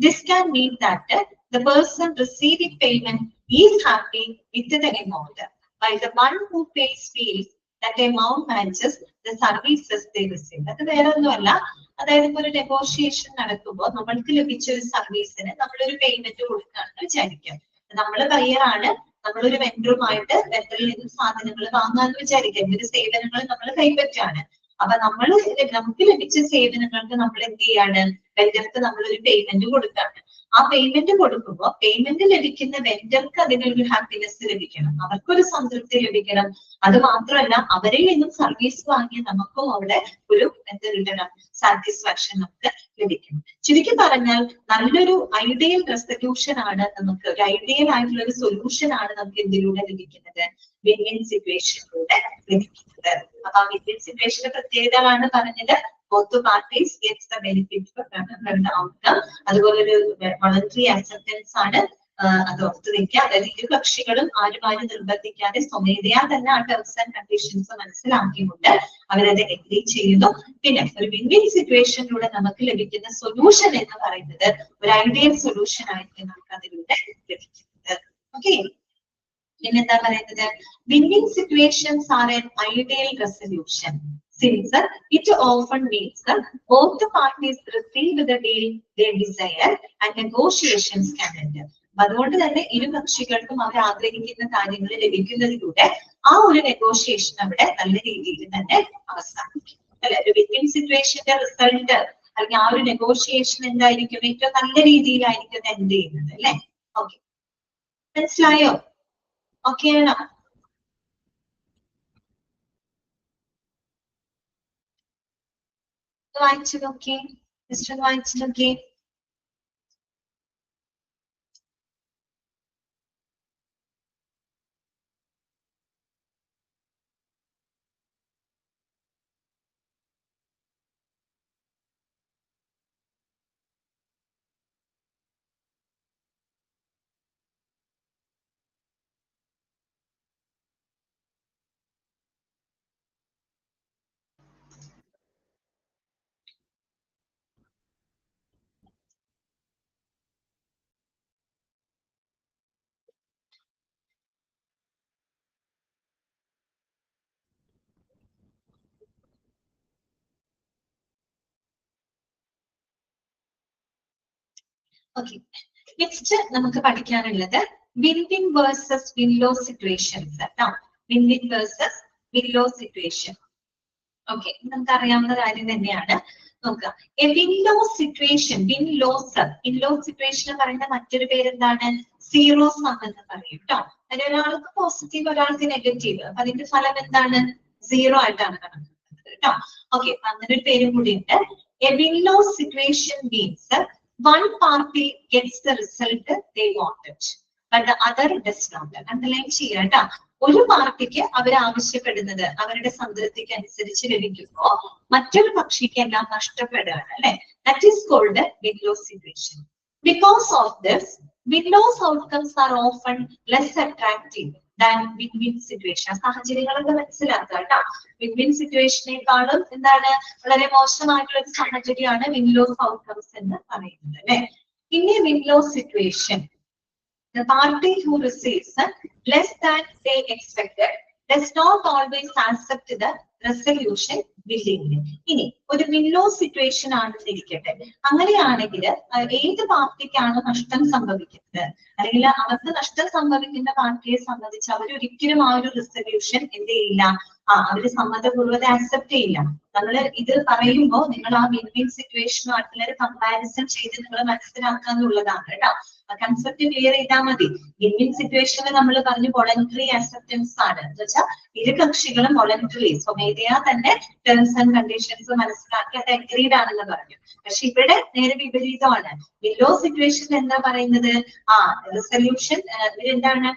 this can mean that the person receiving payment is happy with the amount, while the one who pays feels that the amount matches the services they receive. അത് വേറെ ഒന്നുമല്ല. അതായത് ഇപ്പൊ ഒരു negotiation നടക്കുമ്പോൾ നമ്മൾക്ക് ലഭിച്ച ഒരു സർവീസിന് നമ്മളൊരു പേയ്മെന്റ് കൊടുക്കുകയാണെന്ന് വിചാരിക്കാം. നമ്മൾ ബയ്യറാണ്, നമ്മളൊരു വെണ്ടറുമായിട്ട് വെണ്ടറിൽ നിന്നും സാധനങ്ങൾ വാങ്ങാന്ന് വിചാരിക്കാം. ഇവര് സേവനങ്ങൾ നമ്മൾ കൈപ്പറ്റാണ്. അപ്പൊ നമുക്ക് ലഭിച്ച സേവനങ്ങൾക്ക് നമ്മൾ എന്ത് ചെയ്യാണ്? വെണ്ടർക്ക് നമ്മളൊരു പേയ്മെന്റ് കൊടുക്കാണ്. ആ പേയ്മെന്റ് കൊടുക്കുമ്പോൾ പേയ്മെന്റ് ലഭിക്കുന്ന വെണ്ടർക്ക് അതിനൊരു ഹാപ്പിനെസ് ലഭിക്കണം, അവർക്കൊരു സംതൃപ്തി ലഭിക്കണം. അത് മാത്രമല്ല അവരിൽ നിന്നും സർവീസ് വാങ്ങിയ നമുക്കും അവിടെ ഒരു എന്ത് കിട്ടണം? സാറ്റിസ്ഫാക്ഷൻ നമുക്ക് ലഭിക്കണം. ചുരുക്കി പറഞ്ഞാൽ നല്ലൊരു ഐഡിയൽ റെസൊല്യൂഷൻ ആണ് നമുക്ക്, ഒരു ഐഡിയൽ ആയിട്ടുള്ള ഒരു സൊല്യൂഷൻ ആണ് നമുക്ക് എന്തിലൂടെ ലഭിക്കുന്നത്? വിൻ വിൻ സിറ്റുവേഷനിലൂടെ ലഭിക്കുന്നത്. അപ്പൊ ആ വിൻ വിൻ സിറ്റുവേഷന്റെ പ്രത്യേകതകളാണ് പറഞ്ഞത്. both parties gets the benefit from the outcome. അതുപോലെ ഒരു വോളണ്ടറി ആക്സെപ്റ്റൻസ് ആണ്. അത് ഓർത്ത് വെക്കുക. അതായത് ഇരു കക്ഷികളും ആരും നിർബന്ധിക്കാതെ സ്വമേധയാ തന്നെ ആ ടേംസ് ആൻഡ് കണ്ടീഷൻസ് മനസ്സിലാക്കിക്കൊണ്ട് അവരത് എഗ്രി ചെയ്യുന്നു. പിന്നെ ഒരു വിൻ വിൻ സിറ്റുവേഷനിലൂടെ നമുക്ക് ലഭിക്കുന്ന സൊല്യൂഷൻ എന്ന് പറയുന്നത് ഒരു ഐഡിയൽ സൊല്യൂഷൻ ആയിരിക്കും നമുക്ക് അതിലൂടെ ലഭിക്കുന്നത്. ഓക്കെ, പിന്നെന്താ പറയുന്നത്? Win win situations are N ideal resolution since it often means both the parties receive the deal they desire and negotiations can end. അതുകൊണ്ട് തന്നെ ഇരു കക്ഷികൾക്കും അവർ ആഗ്രഹിക്കുന്ന കാര്യങ്ങൾ ലഭിക്കുന്നതിലൂടെ ആ ഒരു നെഗോഷിയേഷൻ അവിടെ നല്ല രീതിയിൽ തന്നെ അവസാനിക്കും അല്ലെ. ഒരു വിൻ സിറ്റുവേഷന്റെ റിസൾട്ട് അല്ലെങ്കിൽ ആ ഒരു നെഗോഷിയേഷൻ എന്തായിരിക്കും, ഏറ്റവും നല്ല രീതിയിലായിരിക്കും എൻഡ് ചെയ്യുന്നത് അല്ലെ. ഓക്കെ, മനസ്സിലായോ? ഓക്കെ ആണോ? വായിച്ചു നോക്കി, മിസ്റ്റർ വായിച്ചു നോക്കി. ഓക്കെ, നെക്സ്റ്റ് നമുക്ക് പഠിക്കാനുള്ളത് win win versus win loss situations കേട്ടോ. Win win versus win loss situation. Okay, നമുക്ക് അറിയാവുന്ന കാര്യം തന്നെയാണ്. നോക്കുക, a win loss situation, win loss situation പറയുന്ന മറ്റൊരു പേര് എന്താണ്? സീറോ സം എന്ന് പറയും കേട്ടോ. അതിന് ഒരാൾക്ക് പോസിറ്റീവ് ഒരാൾക്ക് നെഗറ്റീവ്, അപ്പൊ അതിന്റെ ഫലം എന്താണ്? സീറോ ആയിട്ടാണ് കണക്കാക്കുന്നത് കേട്ടോ. ഓക്കെ, അങ്ങനെ ഒരു പേരും കൂടി ഉണ്ട്. A win loss situation means one party gets the result they wanted but the other does not. Underline ചെയ്യാം കേട്ടോ. ഒരു പാർട്ടിക്ക് അവർ ആവശ്യപ്പെടുന്നത് അവരുടെ സംതൃപ്തിക്ക് അനുസരിച്ച് ലഭിക്കുമ്പോ മറ്റൊരു പക്ഷിക്ക് എല്ലാം നഷ്ടപ്പെടുകയാണ് അല്ലെ. That is called win loss situation. Because of this win loss outcomes are often less attractive than win win situation. സാഹചര്യങ്ങളൊക്കെ മനസ്സിലാക്കുക കേട്ടോ. വിൻ വിൻ സിറ്റുവേഷനേക്കാളും എന്താണ് വളരെ മോശമായിട്ടുള്ള ഒരു സാഹചര്യമാണ് വിൻ ലോസ് ഔട്ട്കംസ് എന്ന് പറയുന്നത് അല്ലെ. In a win loss situation the party who receives less than they expected does not always accept the resolution willingly. ഇനി ഒരു വിൻ ലോസ് സിറ്റുവേഷൻ ആണെന്നിരിക്കട്ടെ, അങ്ങനെയാണെങ്കിൽ ഏത് പാർട്ടിക്കാണ് നഷ്ടം സംഭവിക്കുന്നത് അല്ലെങ്കിൽ അവർക്ക് നഷ്ടം സംഭവിക്കുന്ന പാർട്ടിയെ സംബന്ധിച്ച് അവരൊരിക്കലും ആ ഒരു റിസൊല്യൂഷൻ എന്ത് ചെയ്യില്ല, അവര് സമ്മതപൂർവ്വം ആക്സെപ്റ്റ് ചെയ്യില്ല. നമ്മൾ ഇത് പറയുമ്പോൾ നിങ്ങൾ ആ വിൻ വിൻ സിറ്റുവേഷനുമായിട്ടുള്ള ഒരു കമ്പാരിസൺ ചെയ്ത് നിങ്ങൾ മനസ്സിലാക്കാന്നുള്ളതാണ് കേട്ടോ. കൺസെപ്റ്റ് ക്ലിയർ ചെയ്താൽ മതി. വിൻ വിൻ സിറ്റുവേഷനിൽ നമ്മൾ പറഞ്ഞു വോളണ്ടറി അക്സെപ്റ്റൻസ് ആണ് എന്ന് വെച്ചാൽ ഇരു കക്ഷികളും വോളണ്ടറി സ്വമേധയാ തന്നെ ടേംസ് ആൻഡ് കണ്ടീഷൻസ് മനസ്സിലാക്കി അത് അഗ്രീഡ് ആണെന്ന് പറഞ്ഞു. പക്ഷെ ഇവിടെ നേരെ വിപരീതമാണ്. വിൻ ലോസ് സിറ്റുവേഷൻ എന്താ പറയുന്നത്? റിസൊല്യൂഷൻ എന്താണ്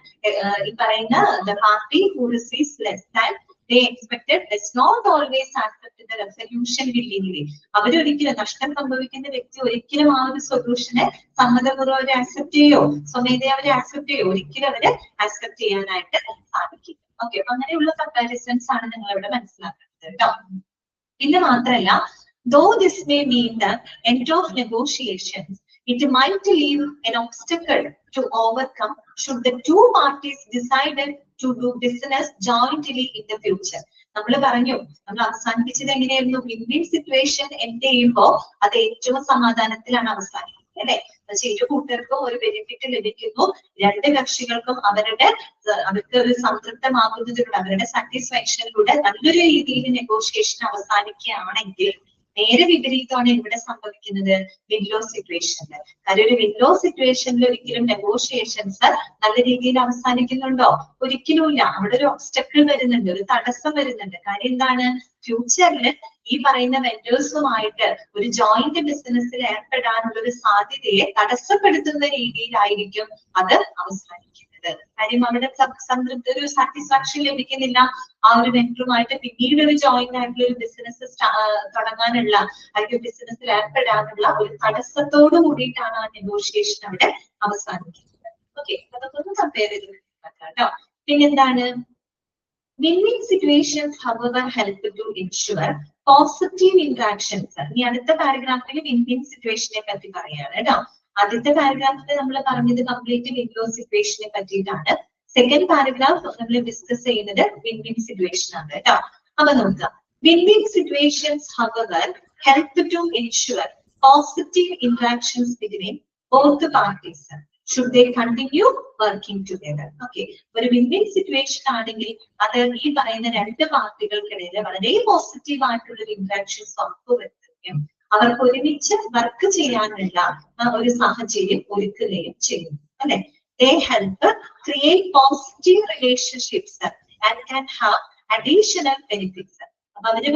ഈ പറയുന്ന the party who receives less than they expected does not always accept the resolution willingly. അവരൊരിക്കലും നഷ്ടം സംഭവിക്കുന്ന വ്യക്തി ഒരിക്കലും ആ ഒരു സൊല്യൂഷനെ സമ്മതപൂർവ്വം അവരെ ആക്സെപ്റ്റ് ചെയ്യോ സ്വമേധയെ അവരെ ആക്സെപ്റ്റ് ചെയ്യോ? ഒരിക്കലും അവരെ ആക്സെപ്റ്റ് ചെയ്യാനായിട്ട് സാധിക്കില്ല. ഓക്കെ, അപ്പൊ അങ്ങനെയുള്ള കമ്പാരിസൺസ് ആണ് നിങ്ങൾ ഇവിടെ മനസ്സിലാക്കുന്നത് കേട്ടോ. പിന്നെ മാത്രമല്ല, though this may mean the end of negotiations, it might leave an obstacle to overcome should the two parties decided to do business jointly in the future. നമ്മൾ പറഞ്ഞു, നമ്മൾ അവസാനിപ്പിച്ചത് എങ്ങനെയായിരുന്നു? വിൻ വിൻ സിറ്റുവേഷൻ എൻഡ് ചെയ്യുമ്പോൾ അത് ഏറ്റവും സമാധാനത്തിലാണ് അവസാനിക്കുന്നത് അല്ലെ. ഇരു കൂട്ടർക്കും ഒരു ബെനിഫിറ്റ് ലഭിക്കുന്നു, രണ്ട് കക്ഷികൾക്കും അവർക്ക് ഒരു സംതൃപ്തമാകുന്നതിലൂടെ അവരുടെ സാറ്റിസ്ഫാക്ഷനിലൂടെ നല്ലൊരു രീതിയിൽ നെഗോഷിയേഷൻ അവസാനിക്കുകയാണെങ്കിൽ നേരെ വിപരീതമാണ് ഇവിടെ സംഭവിക്കുന്നത് വിൻ ലോസ് സിറ്റുവേഷനിൽ. കാര്യം ഒരു വിൻ ലോസ് സിറ്റുവേഷനിൽ ഒരിക്കലും നെഗോഷിയേഷൻസ് നല്ല രീതിയിൽ അവസാനിക്കുന്നുണ്ടോ? ഒരിക്കലും ഇല്ല. അവിടെ ഒരു ഒബ്സ്റ്റക്കിൾ വരുന്നുണ്ട്, ഒരു തടസ്സം വരുന്നുണ്ട്. കാര്യം എന്താണ്? ഫ്യൂച്ചറിൽ ഈ പറയുന്ന വെൻഡേഴ്സുമായിട്ട് ഒരു ജോയിന്റ് ബിസിനസ്സിൽ ഏർപ്പെടാനുള്ള ഒരു സാധ്യതയെ തടസ്സപ്പെടുത്തുന്ന രീതിയിലായിരിക്കും അത് അവസാനിക്കുന്നത്. കാര്യം അവിടെ സംതൃപ്തി, ഒരു സാറ്റിസ്ഫാക്ഷൻ ലഭിക്കുന്നില്ല. ആ ഒരു വെൻഡറുമായിട്ട് പിന്നീട് ഒരു ജോയിന്റ് ആയിട്ടുള്ള ഒരു ബിസിനസ് തുടങ്ങാനുള്ള അല്ലെങ്കിൽ ബിസിനസ്സിൽ ഏർപ്പെടാനുള്ള ഒരു തടസ്സത്തോട് കൂടിയിട്ടാണ് ആ നെഗോഷിയേഷൻ അവിടെ അവസാനിക്കുന്നത്. ഓക്കെ, അതൊക്കെ ഒന്ന് കമ്പയർ ചെയ്ത് കേട്ടോ. പിന്നെന്താണ്? Win-win situations, however, help to ensure positive interactions. ഇനി അടുത്ത പാരഗ്രാഫിൽ വിൻ-വിൻ സിറ്റുവേഷനെ പറ്റി പറയാണ് കേട്ടോ. ആദ്യത്തെ പാരഗ്രാഫിൽ നമ്മൾ പറഞ്ഞത് കംപ്ലീറ്റ് വിൻ ലോസ് സിറ്റുവേഷനെ പറ്റിയിട്ടാണ്. സെക്കൻഡ് പാരഗ്രാഫ് നമ്മൾ ഡിസ്കസ് ചെയ്യുന്നത് വിൻ-വിൻ സിറ്റുവേഷൻ ആണ് കേട്ടോ. അപ്പൊ നോക്കാം, win-win situations however help to ensure positive interactions between both the parties. should they continue working together? Okay, ഒരു win-win situation ആണെങ്കിൽ അത് ഈ പറയുന്ന രണ്ട് പാർട്ടികൾക്കിടയിൽ വളരെ പോസിറ്റീവ് ആയിട്ടുള്ള ഒരു ഇന്ററാക്ഷൻസ് ഉറപ്പുവരുത്തുകയും അവർക്ക് ഒരുമിച്ച് വർക്ക് ചെയ്യാനുള്ള ഒരു സാഹചര്യം ഒരുക്കുകയും ചെയ്യുന്നു അല്ലെ. They help create positive relationships and can have additional benefits. അപ്പൊ അവര്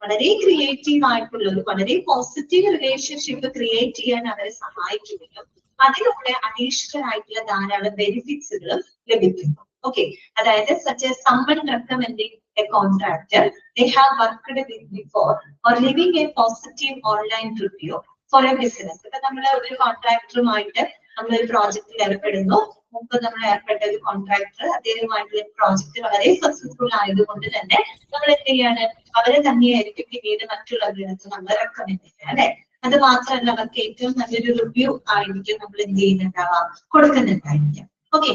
വളരെ ക്രിയേറ്റീവ് ആയിട്ടുള്ള ഒരു വളരെ പോസിറ്റീവ് റിലേഷൻഷിപ്പ് ക്രിയേറ്റ് ചെയ്യാൻ അവരെ സഹായിക്കുകയും അതിലൂടെ അഡീഷണൽ ആയിട്ടുള്ള ധാരാളം ബെനിഫിറ്റ്സുകൾ ലഭിക്കുന്നു. ഓക്കെ, അതായത് such as someone recommending a contractor they have worked with before or leaving a positive online review for a business. ഇപ്പൊ നമ്മൾ ഒരു കോൺട്രാക്ടറുമായിട്ട് നമ്മളൊരു പ്രോജക്റ്റിൽ ഏർപ്പെടുന്നു. മുമ്പ് നമ്മൾ ഏർപ്പെട്ട ഒരു കോൺട്രാക്ടർ അദ്ദേഹമായിട്ടുള്ള പ്രോജക്റ്റ് വളരെ സക്സസ്ഫുൾ ആയതുകൊണ്ട് തന്നെ നമ്മൾ എന്ത് ചെയ്യാണ്, അവരെ തന്നെയായിരിക്കും പിന്നീട് മറ്റുള്ളവരുടെ അടുത്ത് നമ്മൾ റെക്കമെൻഡ് ചെയ്യുക അല്ലെ. അത് മാത്രമല്ല അവർക്ക് ഏറ്റവും നല്ലൊരു റിവ്യൂ ആയിരിക്കും നമ്മൾ എന്ത് ചെയ്യുന്നുണ്ടാവാം, കൊടുക്കുന്നുണ്ടായിരിക്കും. ഓക്കെ,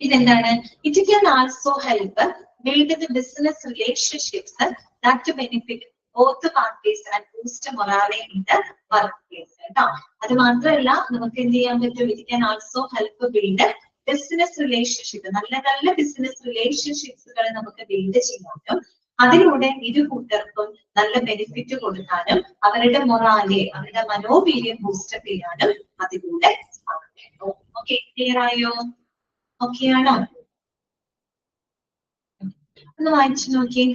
ഇതെന്താണ്, it can also help build the business relationships that benefit both parties and boost morale in the workplace. അത് മാത്രമല്ല നമുക്ക് എന്ത് ചെയ്യാൻ പറ്റും, it can also help build business relationship. നല്ല ബിസിനസ് റിലേഷൻഷിപ്സുകൾ നമുക്ക് ബിൽഡ് ചെയ്യാനും അതിലൂടെ ഇരു കൂട്ടർക്കും നല്ല ബെനിഫിറ്റ് കൊടുക്കാനും അവരുടെ മൊറാലെ അവരുടെ മനോവീര്യം ബൂസ്റ്റപ്പ് ചെയ്യാനും അതിലൂടെ സാധിക്കും. ഓക്കെ, ക്ലിയർ ആയോ? ഓക്കെ ആണോ? ഒന്ന് വായിച്ചു നോക്കി.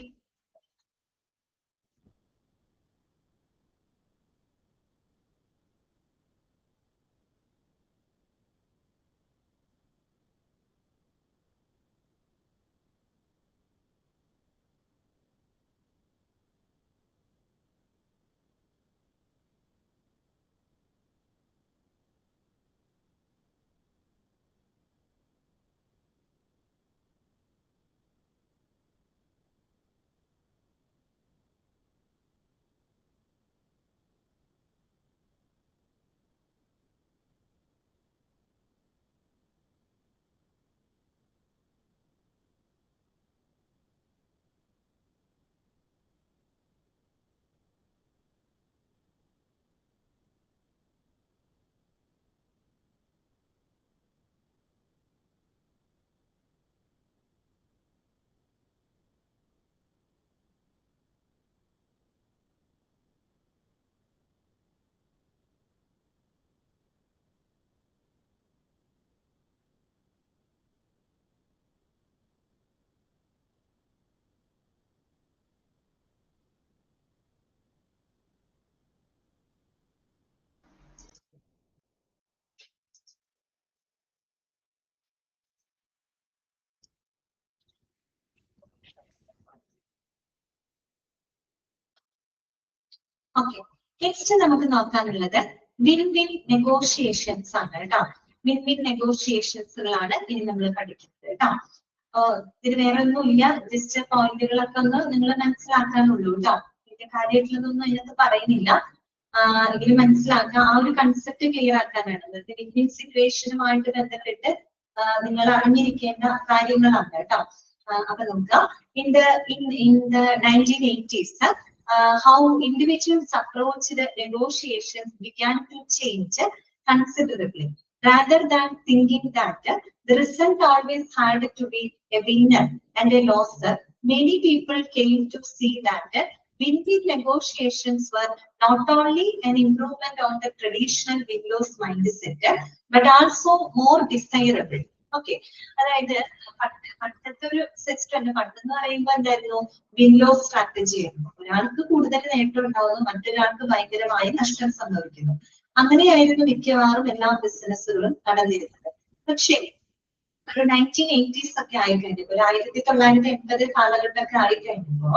ഓക്കെ, നെക്സ്റ്റ് നമുക്ക് നോക്കാനുള്ളത് വിൻ വിൻ നെഗോഷിയേഷൻസ് ആണ് കേട്ടോ. വിൻ വിൻ നെഗോഷിയേഷൻസുകളാണ് ഇനി നമ്മൾ പഠിക്കുന്നത് കേട്ടോ. ഇത് വേറെ ഒന്നുമില്ല, ജസ്റ്റ് പോയിന്റുകളൊക്കെ ഒന്ന് നിങ്ങൾ മനസ്സിലാക്കാനുള്ളൂ കേട്ടോ. ഇതിന്റെ കാര്യമായിട്ടുള്ളതൊന്നും അതിനകത്ത് പറയുന്നില്ല. ഇതിന് മനസ്സിലാക്കുക, ആ ഒരു കൺസെപ്റ്റ് ക്ലിയർ ആക്കാനാണ്. വിൻ വിൻ സിറ്റുവേഷനുമായിട്ട് ബന്ധപ്പെട്ട് നിങ്ങൾ അറിഞ്ഞിരിക്കേണ്ട കാര്യങ്ങളാണ് കേട്ടോ. അപ്പൊ നമുക്ക് in the 1980s how individuals approached the negotiations began to change considerably. Rather than thinking that the result always had to be a winner and a loser, many people came to see that win-win negotiations were not only an improvement on the traditional win-lose mindset, but also more desirable. Okay, അതായത് പണ്ടത്തെ ഒരു system ഉണ്ട്. പണ്ടെന്ന് പറയുമ്പോൾ എന്തായിരുന്നു, വിൻലോ strategy ആയിരുന്നു. ഒരാൾക്ക് കൂടുതൽ നേട്ടം ഉണ്ടാവുന്നു, മറ്റൊരാൾക്ക് ഭയങ്കരമായ നഷ്ടം സംഭവിക്കുന്നു. അങ്ങനെയായിരുന്നു മിക്കവാറും എല്ലാ ബിസിനസ്സുകളും നടന്നിരുന്നത്. പക്ഷേ ഒരു 1980s ഒക്കെ ആയിക്കഴിഞ്ഞപ്പോ, ഒരു 1980 കാലഘട്ടമൊക്കെ ആയിക്കഴിഞ്ഞപ്പോ